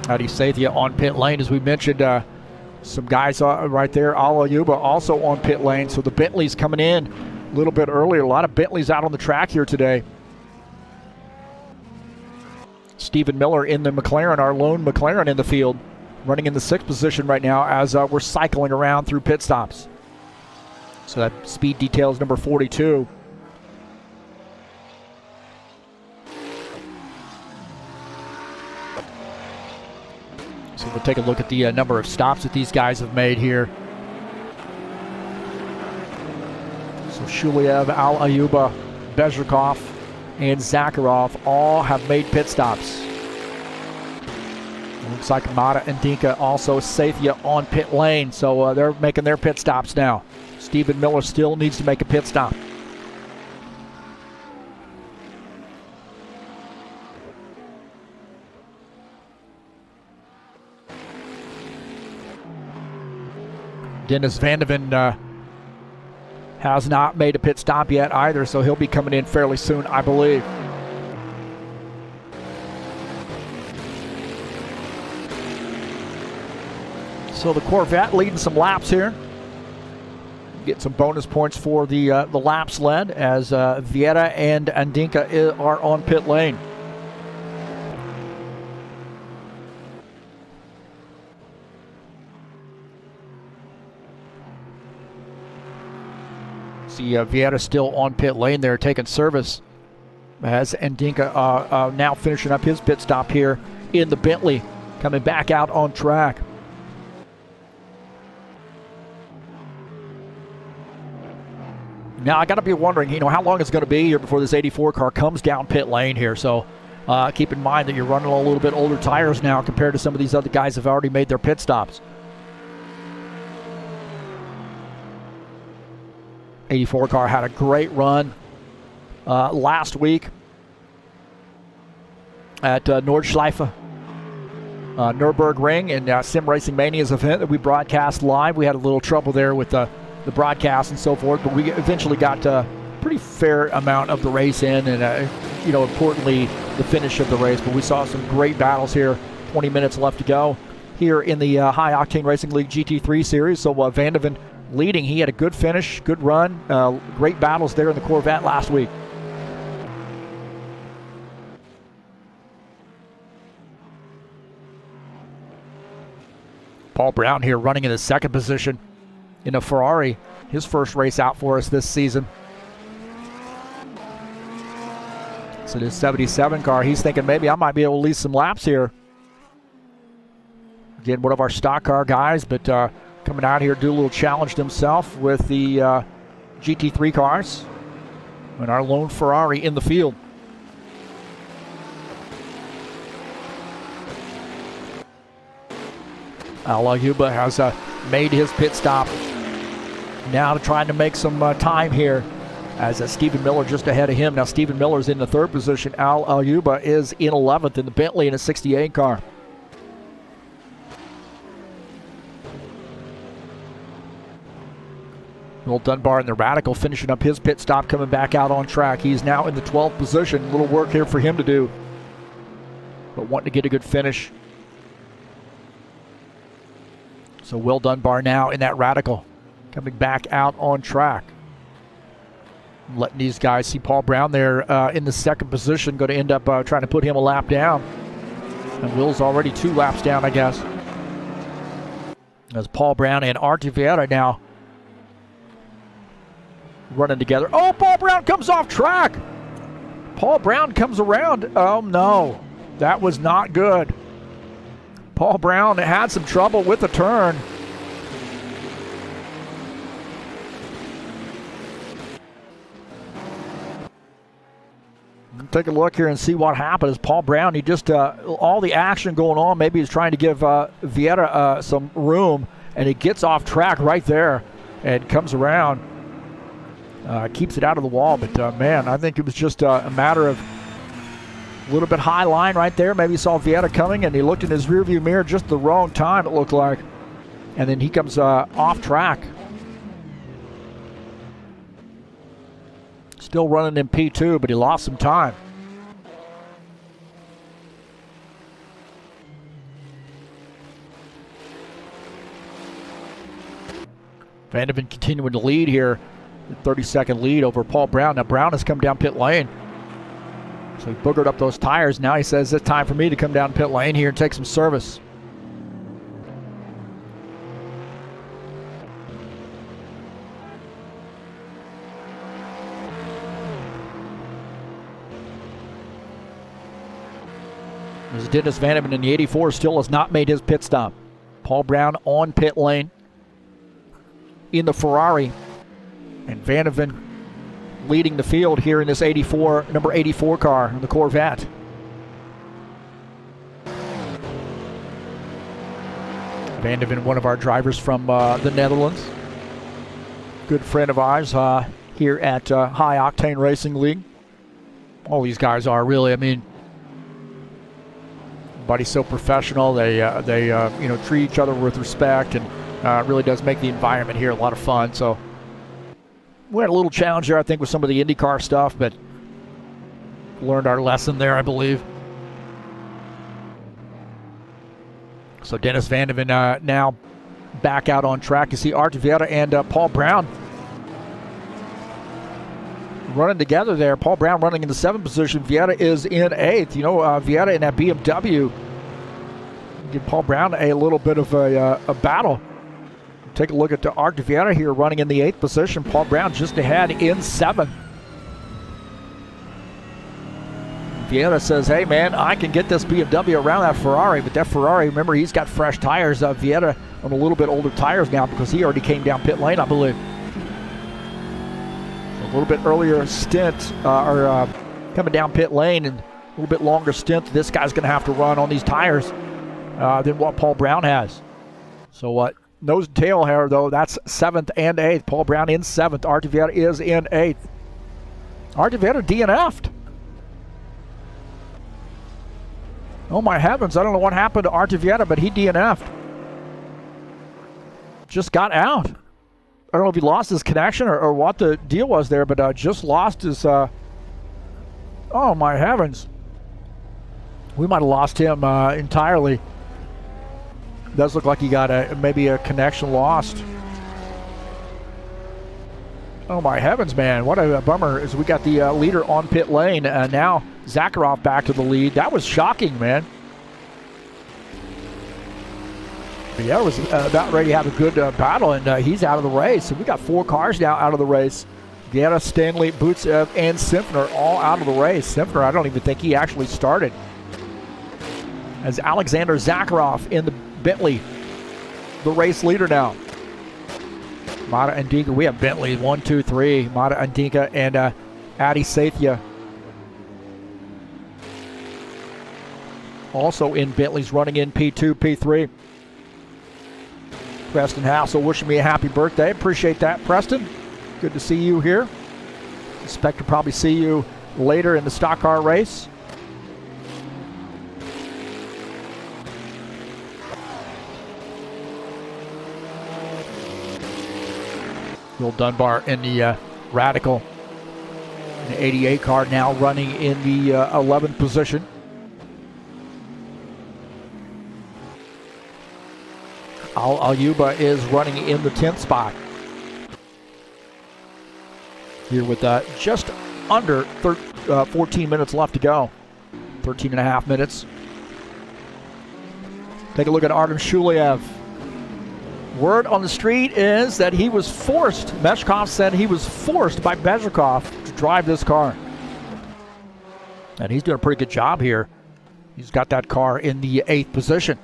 Howdy Sathia on pit lane, as we mentioned. Some guys right there. Alayuba also on pit lane. So the Bentley's coming in a little bit earlier. A lot of Bentleys out on the track here today. Stephen Miller in the McLaren, our lone McLaren in the field, running in the 6th position right now as we're cycling around through pit stops. So that speed details number 42. So we'll take a look at the number of stops that these guys have made here. So Shuliev, Al-Ayuba, Bezrikov, and Zakarov all have made pit stops. It looks like Mata and Dinka also Sathia on pit lane, so they're making their pit stops now. Stephen Miller still needs to make a pit stop. Dennis Vandeven has not made a pit stop yet either, so he'll be coming in fairly soon, I believe. So the Corvette leading some laps here. Get some bonus points for the laps led as Vieira and Andinka are on pit lane. See Vieira still on pit lane there, taking service as Andinka now finishing up his pit stop here in the Bentley, coming back out on track. Now I got to be wondering, how long it's going to be here before this 84 car comes down pit lane here. So keep in mind that you're running a little bit older tires now compared to some of these other guys have already made their pit stops. 84 car had a great run last week at Nordschleife Nürburgring and Sim Racing Mania's event that we broadcast live. We had a little trouble there with the broadcast and so forth, but we eventually got a pretty fair amount of the race in and, importantly, the finish of the race. But we saw some great battles here, 20 minutes left to go here in the High Octane Racing League GT3 series. So Vandeven leading. He had a good finish, good run, great battles there in the Corvette last week. Paul Brown here running in the 2nd position in a Ferrari, his first race out for us this season. So this 77 car, he's thinking maybe I might be able to lead some laps here. Again, one of our stock car guys, but coming out here, do a little challenge himself with the GT3 cars and our lone Ferrari in the field. Al-Ayuba has made his pit stop. Now trying to make some time here as Stephen Miller just ahead of him. Now Stephen Miller's in the 3rd position. Al-Ayuba is in 11th in the Bentley in a 68 car. Will Dunbar in the Radical finishing up his pit stop, coming back out on track. He's now in the 12th position. A little work here for him to do, but wanting to get a good finish. So Will Dunbar now in that Radical, coming back out on track. Letting these guys see Paul Brown there in the 2nd position, going to end up trying to put him a lap down. And Will's already 2 laps down, I guess. As Paul Brown and Artie Vieira now running together. Oh, Paul Brown comes off track. Paul Brown comes around. Oh, no. That was not good. Paul Brown had some trouble with the turn. Take a look here and see what happened. As Paul Brown, he just, all the action going on, maybe he's trying to give Vieira some room, and he gets off track right there and comes around. Keeps it out of the wall, but man, I think it was just a matter of a little bit high line right there. Maybe he saw Vieira coming and he looked in his rearview mirror just the wrong time, it looked like. And then he comes off track. Still running in P2, but he lost some time. Vanderven continuing to lead here. 30-second lead over Paul Brown. Now Brown has come down pit lane. So he boogered up those tires. Now he says it's time for me to come down pit lane here and take some service. As Dennis Vanderven in the 84 still has not made his pit stop. Paul Brown on pit lane in the Ferrari. And Vanderven leading the field here in this number 84 car, the Corvette. Vanderven, one of our drivers from the Netherlands. Good friend of ours here at High Octane Racing League. All these guys are really, I mean, everybody's so professional. They treat each other with respect, and it really does make the environment here a lot of fun. So we had a little challenge there, I think, with some of the IndyCar stuff, but learned our lesson there, I believe. So Dennis Vanderven now back out on track. You see Art Vieta and Paul Brown running together there. Paul Brown running in the 7th position. Vieta is in 8th. You know, Vieta in that BMW give Paul Brown a little bit of a battle. Take a look at Art Vieta here running in the 8th position. Paul Brown just ahead in 7th. Vieta says, hey man, I can get this BMW around that Ferrari, but that Ferrari, remember, he's got fresh tires. Vieta on a little bit older tires now because he already came down pit lane, I believe. A little bit earlier stint, coming down pit lane, and a little bit longer stint this guy's going to have to run on these tires than what Paul Brown has. So what? Nose and tail here, though, that's 7th and 8th. Paul Brown in 7th. Art Vieta is in 8th. Art Vieta DNF'd. Oh my heavens, I don't know what happened to Art Vieta, but he DNF'd. Just got out. I don't know if he lost his connection or what the deal was there, but just lost his... oh my heavens. We might have lost him entirely. Does look like he got maybe a connection lost. Oh my heavens, man. What a bummer. As we got the leader on pit lane. Now Zakarov back to the lead. That was shocking, man. Yeah, was about ready to have a good battle, and he's out of the race. So we got 4 cars now out of the race. Vieta, Stanley, Butsev, and Simpner all out of the race. Simpner, I don't even think he actually started. As Alexander Zakarov in the Bentley, the race leader now. Mata Andika, we have Bentley 1, 2, 3. Mata Andika and Adi Sathya also in Bentleys, running in P2, P3. Preston Hassel wishing me a happy birthday. Appreciate that, Preston. Good to see you here. Expect to probably see you later in the stock car race. Will Dunbar in the Radical. The 88 car now running in the 11th position. Al-Ayuba is running in the 10th spot. Here with just under 14 minutes left to go. 13 and a half minutes. Take a look at Artem Shuliev. Word on the street is that he was forced, Meshkov said he was forced by Bezhikov to drive this car. And he's doing a pretty good job here. He's got that car in the 8th position.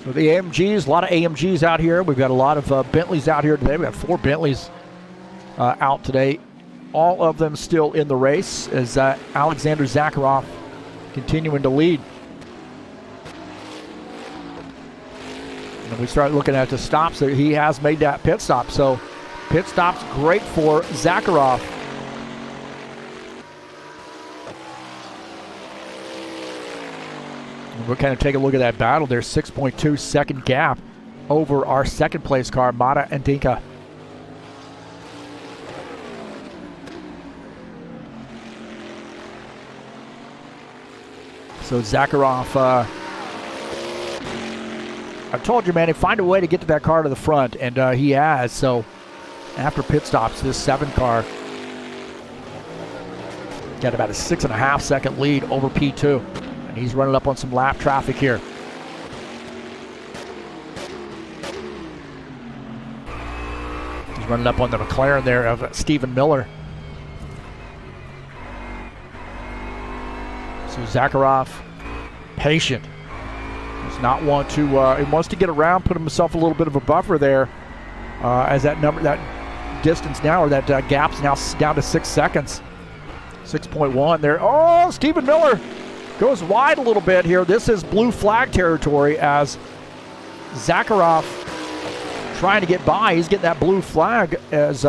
So the AMGs, a lot of AMGs out here. We've got a lot of Bentleys out here today. We have 4 Bentleys out today. All of them still in the race as Alexander Zakarov continuing to lead. And we start looking at the stops. He has made that pit stop. So pit stop's great for Zakarov. We'll kind of take a look at that battle. There's 6.2 second gap over our second place car, Mata Andika. So Zakarov, I told you, man, he'd find a way to get to that car to the front, and he has. So after pit stops, this 7 car got about a 6.5 second lead over P2, and he's running up on some lap traffic here. He's running up on the McLaren there of Stephen Miller. So Zakarov, patient. Does not want to, he wants to get around, put himself a little bit of a buffer there, as that distance now, or that gap's now down to 6 seconds. 6.1 there. Oh, Stephen Miller goes wide a little bit here. This is blue flag territory as Zakarov trying to get by. He's getting that blue flag as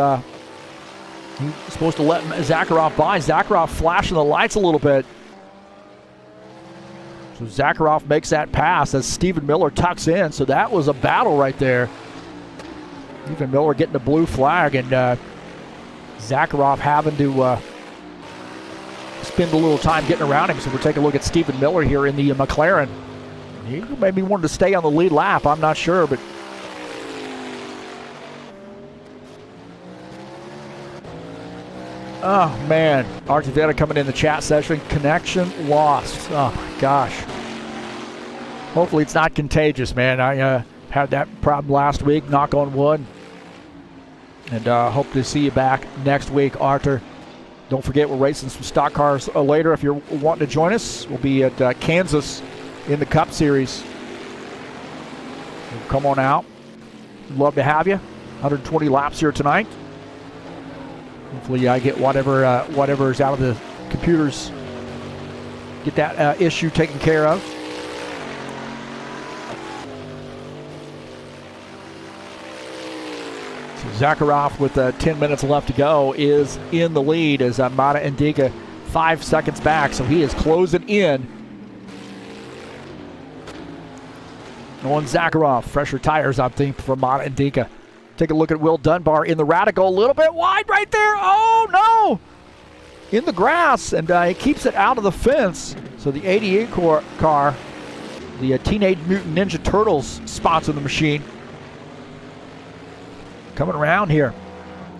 he's supposed to let Zakarov by. Zakarov flashing the lights a little bit. So Zakarov makes that pass as Stephen Miller tucks in. So that was a battle right there. Stephen Miller getting the blue flag, and Zakarov having to spend a little time getting around him. So we'll take a look at Stephen Miller here in the McLaren. He maybe wanted to stay on the lead lap. I'm not sure, but oh man, Artivetta coming in the chat session. Connection lost. Oh my gosh. Hopefully it's not contagious, man. I had that problem last week, knock on wood. And hope to see you back next week, Arthur. Don't forget, we're racing some stock cars later. If you're wanting to join us, we'll be at Kansas in the Cup Series. So come on out. We'd love to have you. 120 laps here tonight. Hopefully I get whatever is out of the computers, get that issue taken care of. So Zakarov with 10 minutes left to go is in the lead as Mata Indica 5 seconds back, so he is closing in on Zakarov. Fresher tires, I think, for Mata Indica. Take a look at Will Dunbar in the Radical, a little bit wide right there. Oh no! In the grass, and he keeps it out of the fence. So the 88 car, the Teenage Mutant Ninja Turtles spots in the machine. Coming around here.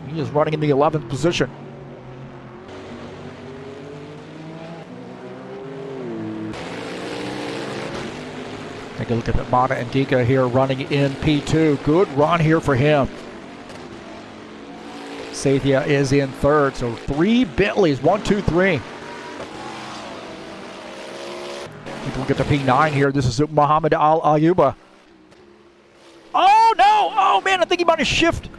He is running in the 11th position. Take a look at the Mata Indica here running in P2. Good run here for him. Sathia is in third, so 3 Bentleys, 1, 2, 3. Take a look at the P9 here. This is Muhammad Al Ayuba. Oh no! Oh man, I think he might have shifted.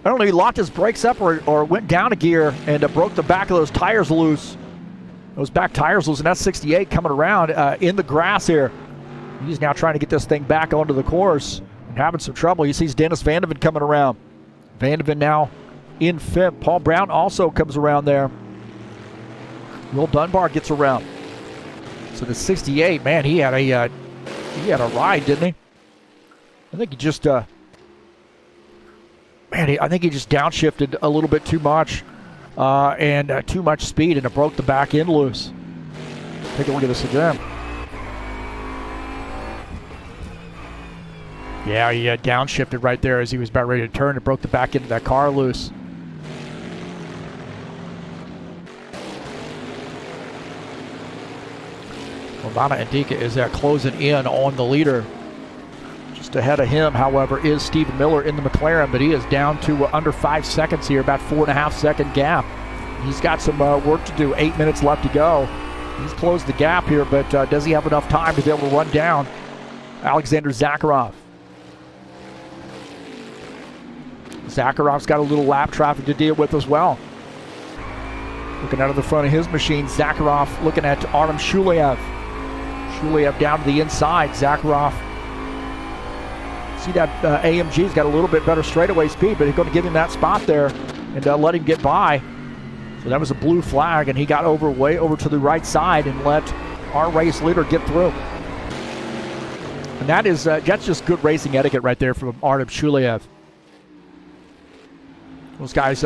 I don't know, he locked his brakes up or went down a gear and broke the back of those tires loose. Those back tires loose, and that's 68 coming around in the grass here. He's now trying to get this thing back onto the course and having some trouble. He sees Dennis Vandeven coming around. Vandeven now in fifth. Paul Brown also comes around there. Will Dunbar gets around. So the 68, man, he had a ride, didn't he? I think he just I think he just downshifted a little bit too much and too much speed, and it broke the back end loose. Take a look at this again. Yeah, he downshifted right there as he was about ready to turn. It broke the back end of that car loose. Well, Mata Indica is closing in on the leader. Just ahead of him, however, is Stephen Miller in the McLaren, but he is down to under 5 seconds here, about 4.5 second gap. He's got some work to do. 8 minutes left to go. He's closed the gap here, but does he have enough time to be able to run down Alexander Zakarov? Zakarov's got a little lap traffic to deal with as well. Looking out of the front of his machine, Zakarov looking at Artem Shuliev. Shuliev down to the inside. Zakarov, see that AMG's got a little bit better straightaway speed, but he's going to give him that spot there and let him get by. So that was a blue flag, and he got way over to the right side and let our race leader get through. And that's just good racing etiquette right there from Artem Shuliev. Those guys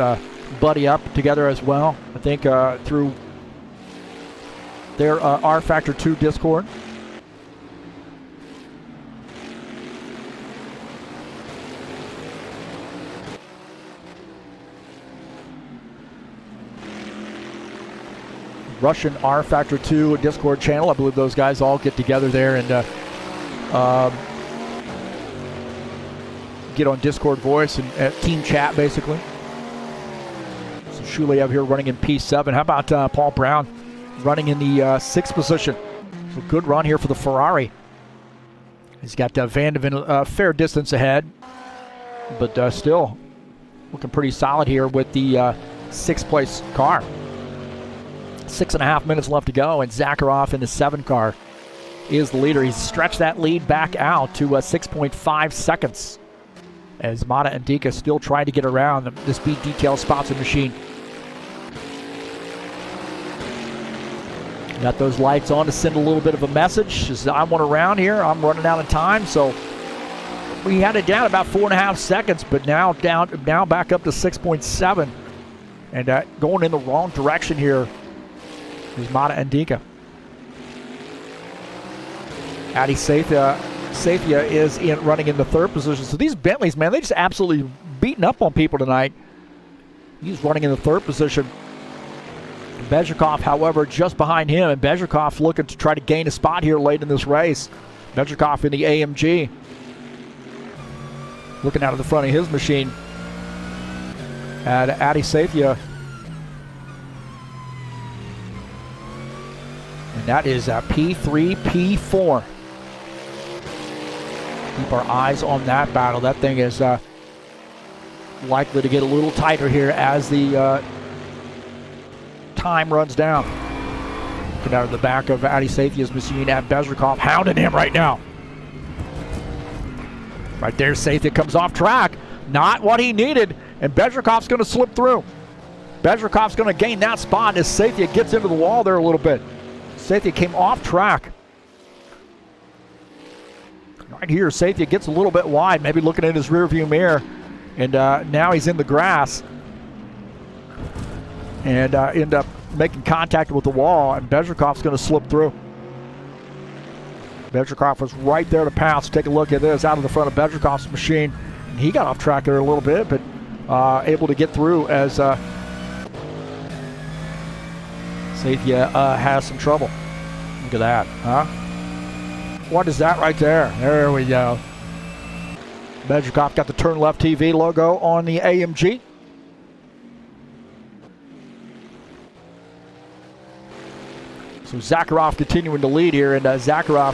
buddy up together as well. I think through their rFactor 2 Discord. Russian rFactor 2 Discord channel. I believe those guys all get together there and get on Discord voice and team chat, basically. So Shulev here running in P7. How about Paul Brown running in the 6th position? So good run here for the Ferrari. He's got Van de Ven a fair distance ahead, but still looking pretty solid here with the 6th place car. 6.5 minutes left to go, and Zakarov in the 7 car is the leader. He's stretched that lead back out to 6.5 seconds as Mata and Dika still trying to get around the speed detail spots machine. Got those lights on to send a little bit of a message. As I want around here, I'm running out of time, so we had it down about 4.5 seconds, but now back up to 6.7, and going in the wrong direction here is Mata and Dika. Adi Sathya is running in the 3rd position. So these Bentleys, man, they just absolutely beating up on people tonight. He's running in the 3rd position. Bezhikov, however, just behind him, and Bezhikov looking to try to gain a spot here late in this race. Bezhikov in the AMG, looking out of the front of his machine. And Adi Sathya, and that is P3, P4. Keep our eyes on that battle. That thing is likely to get a little tighter here as the time runs down. Looking out of the back of Adi Sathya's machine at Bezhikov, hounding him right now. Right there, Sathya comes off track. Not what he needed, and Bezhikov's going to slip through. Bezhikov's going to gain that spot as Sathya gets into the wall there a little bit. Sathya came off track. Right here, Sathya gets a little bit wide, maybe looking at his rearview mirror, and now he's in the grass and end up making contact with the wall, and Bezhikov's going to slip through. Bezhikov was right there to pass. Take a look at this out of the front of Bezhikov's machine. And he got off track there a little bit, but able to get through as Sathya has some trouble. Look at that, huh? What is that right there? There we go. Bezhikov got the TurnLeftTV logo on the AMG. So Zakarov continuing to lead here, and Zakarov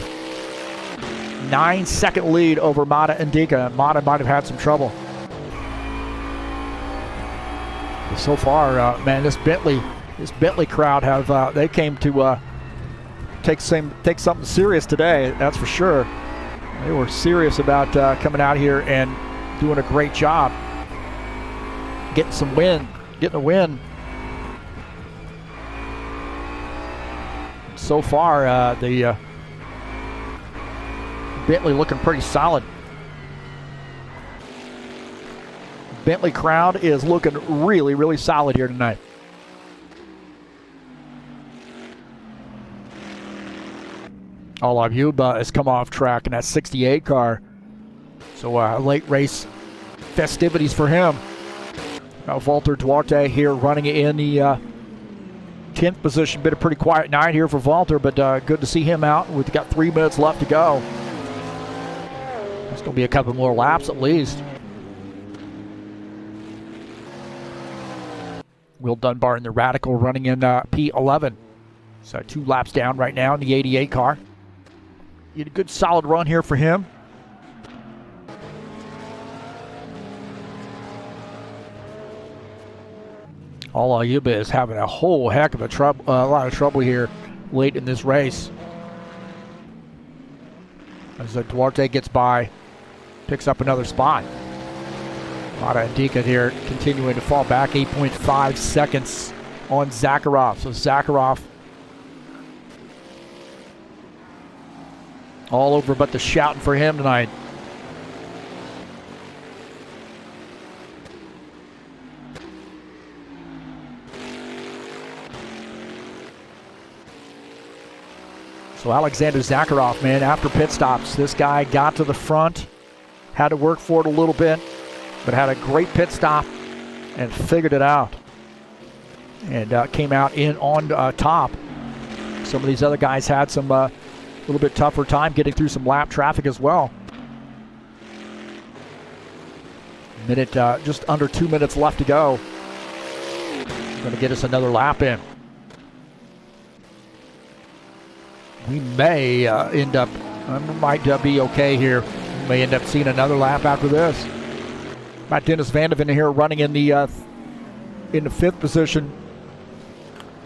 9-second lead over Mata and Dika. Mata might have had some trouble. So far, man, this Bentley crowd have they came to take something serious today. That's for sure. They were serious about coming out here and doing a great job, getting a win. So far, the Bentley looking pretty solid. Bentley crowd is looking really, really solid here tonight. Olajuba has come off track in that 68 car. So late race festivities for him. Walter Duarte here running in the 10th position. Been a pretty quiet night here for Walter, but good to see him out. We've got 3 minutes left to go. There's going to be a couple more laps at least. Will Dunbar in the Radical running in P11. So 2 laps down right now in the 88 car. He had a good solid run here for him. Olajuba is having a whole heck of a lot of trouble here late in this race. As Duarte gets by, picks up another spot. Mata and Dika here continuing to fall back, 8.5 seconds on Zakarov. So Zakarov all over but the shouting for him tonight. So Alexander Zakarov, man, after pit stops, this guy got to the front, had to work for it a little bit, but had a great pit stop and figured it out. And came out in on top. Some of these other guys had some little bit tougher time getting through some lap traffic as well. Just under 2 minutes left to go. Going to get us another lap in. We may might be okay here. We may end up seeing another lap after this. Got Dennis Van de Ven here running in the fifth position.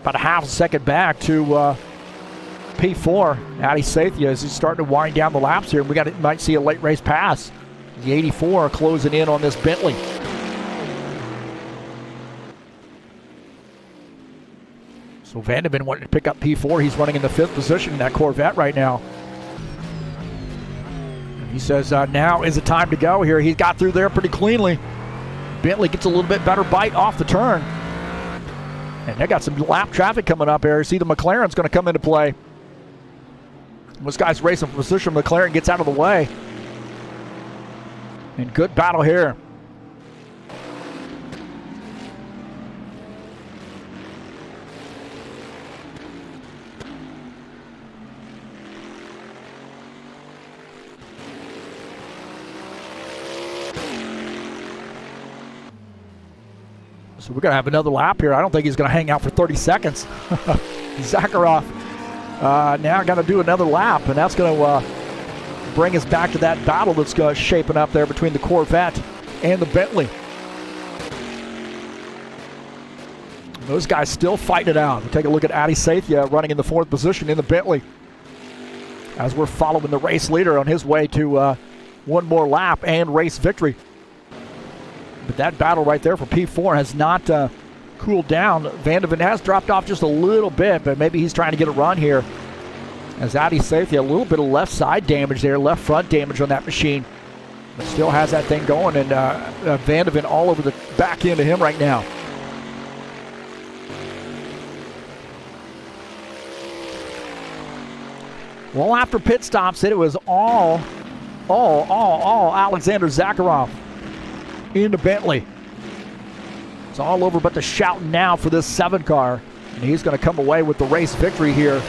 About a half a second back to P4. Adi Sathya as he's starting to wind down the laps here. We might see a late race pass. The 84 closing in on this Bentley. So Van de Ven wanted to pick up P4. He's running in the fifth position in that Corvette right now. And he says now is the time to go here. He got through there pretty cleanly. Bentley gets a little bit better bite off the turn. And they got some lap traffic coming up here. See, the McLaren's going to come into play. This guy's racing for position. McLaren gets out of the way. And good battle here. So we're going to have another lap here. I don't think he's going to hang out for 30 seconds. Zakarov now got to do another lap, and that's going to bring us back to that battle that's shaping up there between the Corvette and the Bentley. Those guys still fighting it out. We'll take a look at Adi Sathya running in the fourth position in the Bentley as we're following the race leader on his way to one more lap and race victory. But that battle right there for P4 has not cooled down. Van de Ven has dropped off just a little bit, but maybe he's trying to get a run here. As Adi Sathya, a little bit of left side damage there, left front damage on that machine. But still has that thing going, and Van de Ven all over the back end of him right now. Well, after pit stops, it was all Alexander Zakarov in the Bentley. It's all over but the shouting now for this 7 car. And he's going to come away with the race victory here.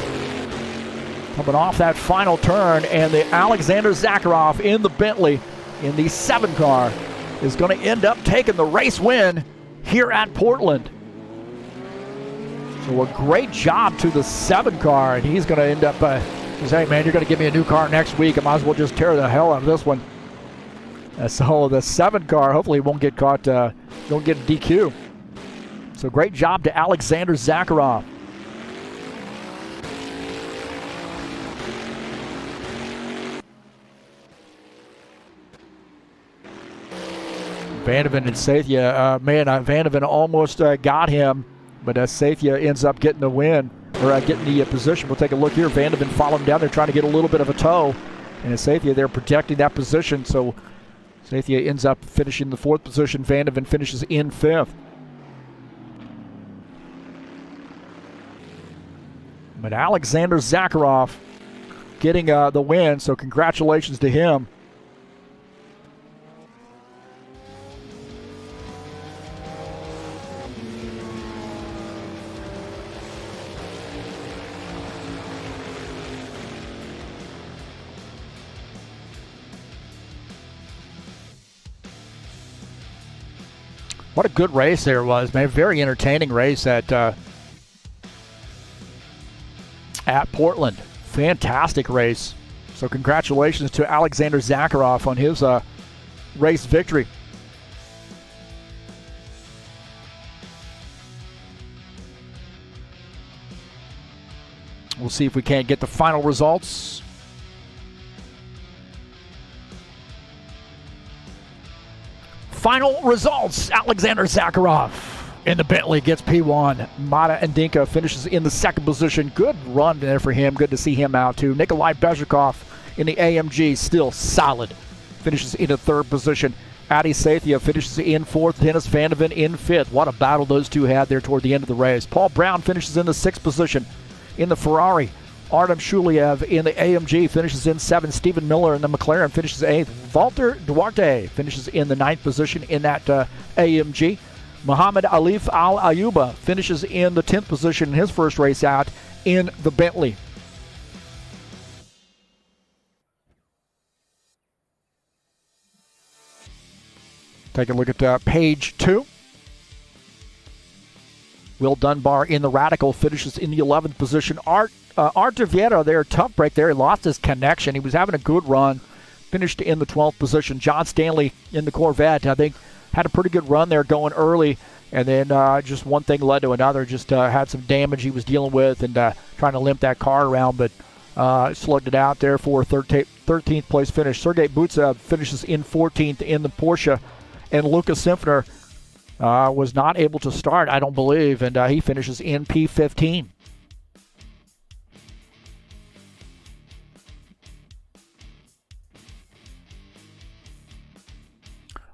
Coming off that final turn, and the Alexander Zakarov in the Bentley in the 7 car is going to end up taking the race win here at Portland. So a great job to the 7 car, and he's going to end up says, hey man, you're going to give me a new car next week. I might as well just tear the hell out of this one. So the 7 car hopefully won't get caught, don't get a DQ. So great job to Alexander Zakarov. Van de Ven and Sathya, Van de Ven almost got him, but Sathya ends up getting the win, or getting the position. We'll take a look here. Van de Ven following down there, trying to get a little bit of a tow, and Sathya there protecting that position. So Sathya ends up finishing the 4th position. Van de Ven finishes in 5th. But Alexander Zakarov getting the win, so congratulations to him. What a good race there was, man. Very entertaining race at Portland. Fantastic race. So congratulations to Alexander Zakarov on his race victory. We'll see if we can't get the final results. Final results, Alexander Zakarov in the Bentley gets P1. Mata Ndinka finishes in the 2nd position. Good run there for him. Good to see him out too. Nikolai Bezhikov in the AMG, still solid. Finishes in the 3rd position. Adi Sathya finishes in 4th. Dennis Van de Ven in 5th. What a battle those two had there toward the end of the race. Paul Brown finishes in the 6th position in the Ferrari. Artem Shuliev in the AMG finishes in 7th. Stephen Miller in the McLaren finishes 8th. Valter Duarte finishes in the 9th position in that AMG. Muhammad Alif Al Ayuba finishes in the 10th position in his first race out in the Bentley. Take a look at page 2. Will Dunbar in the Radical finishes in the 11th position. Art Vieta there, tough break there. He lost his connection. He was having a good run. Finished in the 12th position. John Stanley in the Corvette, I think, had a pretty good run there going early. And then just one thing led to another. Just had some damage he was dealing with and trying to limp that car around. But slugged it out there for a 13th place finish. Sergei Butsev finishes in 14th in the Porsche. And Lucas Simpner was not able to start, I don't believe, and he finishes in P15.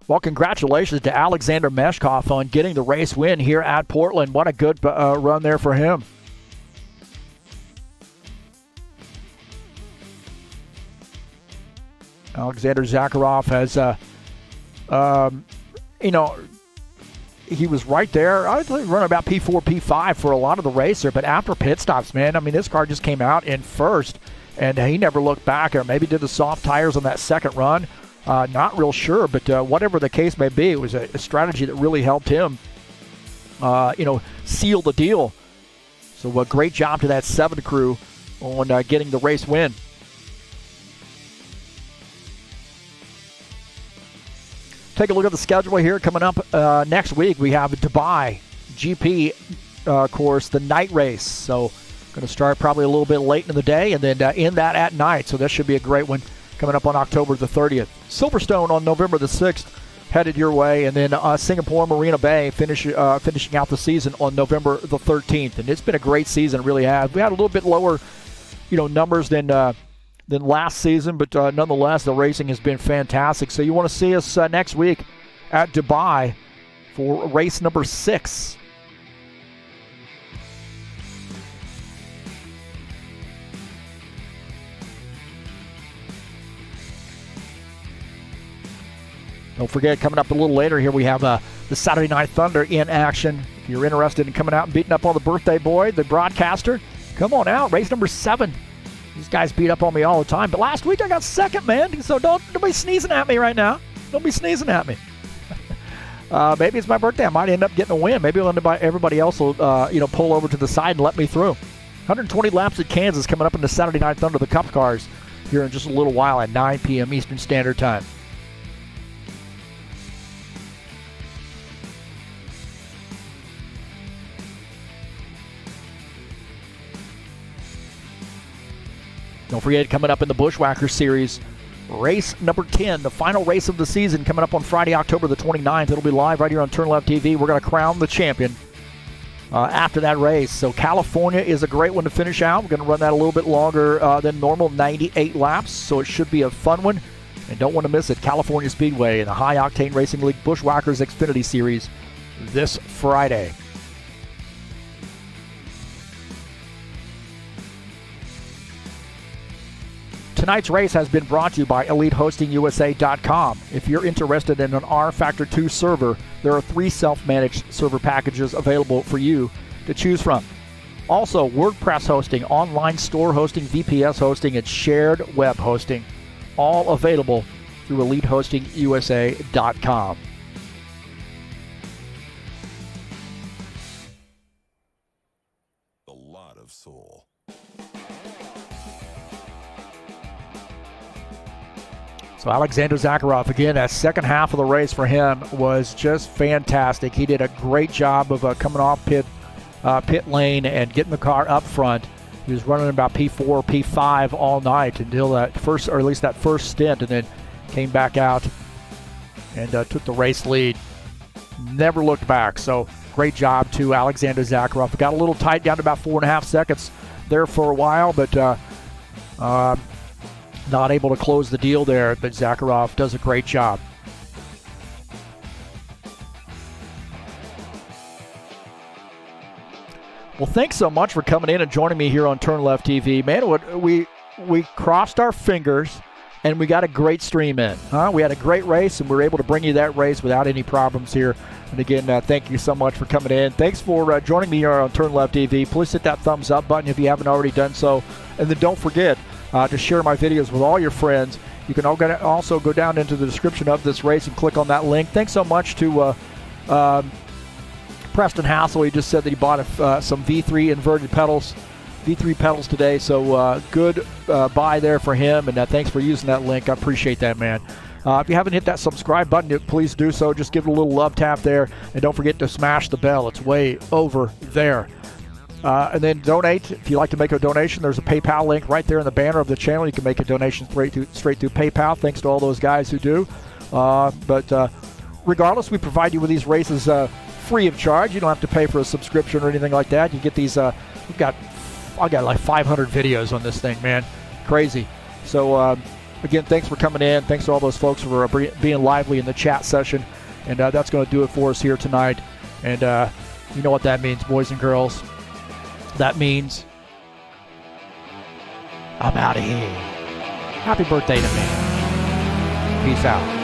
Well, congratulations to Alexander Meshkov on getting the race win here at Portland. What a good run there for him. Alexander Zakarov has, he was right there. I was running about P4, P5 for a lot of the race there, but after pit stops, man, I mean, this car just came out in first, and he never looked back, or maybe did the soft tires on that second run. Not real sure, but whatever the case may be, it was a strategy that really helped him, seal the deal. So a great job to that 7 crew on getting the race win. Take a look at the schedule here. Coming up next week, we have Dubai GP course, the night race. So going to start probably a little bit late in the day and then end that at night. So this should be a great one coming up on October the 30th. Silverstone on November the 6th headed your way. And then Singapore Marina Bay finishing out the season on November the 13th. And it's been a great season, it really has. We had a little bit lower numbers than last season, but nonetheless, the racing has been fantastic. So you want to see us next week at Dubai for race number 6. Don't forget, coming up a little later here, we have the Saturday Night Thunder in action. If you're interested in coming out and beating up on the birthday boy, the broadcaster, come on out. Race number 7. These guys beat up on me all the time. But last week I got second, man. So don't be sneezing at me right now. Don't be sneezing at me. Maybe it's my birthday. I might end up getting a win. Maybe everybody else will pull over to the side and let me through. 120 laps at Kansas coming up in the Saturday Night Thunder, the Cup cars, here in just a little while at 9 p.m. Eastern Standard Time. Don't forget, coming up in the Bushwhacker Series, race number 10, the final race of the season, coming up on Friday, October the 29th. It'll be live right here on TurnLeftTV. We're going to crown the champion after that race. So California is a great one to finish out. We're going to run that a little bit longer than normal, 98 laps. So it should be a fun one. And don't want to miss it. California Speedway in the High Octane Racing League Bushwhackers Xfinity Series this Friday. Tonight's race has been brought to you by EliteHostingUSA.com. If you're interested in an rFactor 2 server, there are 3 self-managed server packages available for you to choose from. Also, WordPress hosting, online store hosting, VPS hosting, and shared web hosting, all available through EliteHostingUSA.com. A lot of soul. So Alexander Zakarov, again, that second half of the race for him was just fantastic. He did a great job of coming off pit lane and getting the car up front. He was running about P4, P5 all night until that first, or at least that first stint, and then came back out and took the race lead. Never looked back. So great job to Alexander Zakarov. Got a little tight down to about 4.5 seconds there for a while, but not able to close the deal there, but Zakarov does a great job. Well, thanks so much for coming in and joining me here on TurnLeftTV. Man, we crossed our fingers and we got a great stream in. We had a great race, and we were able to bring you that race without any problems here. And again, thank you so much for coming in. Thanks for joining me here on TurnLeftTV. Please hit that thumbs up button if you haven't already done so. And then don't forget to share my videos with all your friends. You can also go down into the description of this race and click on that link. Thanks so much to Preston Hassel. He just said that he bought some V3 inverted pedals, V3 pedals today. So good buy there for him, and thanks for using that link. I appreciate that, man. If you haven't hit that subscribe button, please do so. Just give it a little love tap there, and don't forget to smash the bell. It's way over there. And then donate. If you'd like to make a donation, there's a PayPal link right there in the banner of the channel. You can make a donation straight through PayPal. Thanks to all those guys who do. But regardless, we provide you with these races free of charge. You don't have to pay for a subscription or anything like that. You get these. I got like 500 videos on this thing, man. Crazy. So again, thanks for coming in. Thanks to all those folks for being lively in the chat session. And that's going to do it for us here tonight. And you know what that means, boys and girls. That means I'm out of here. Happy birthday to me. Peace out.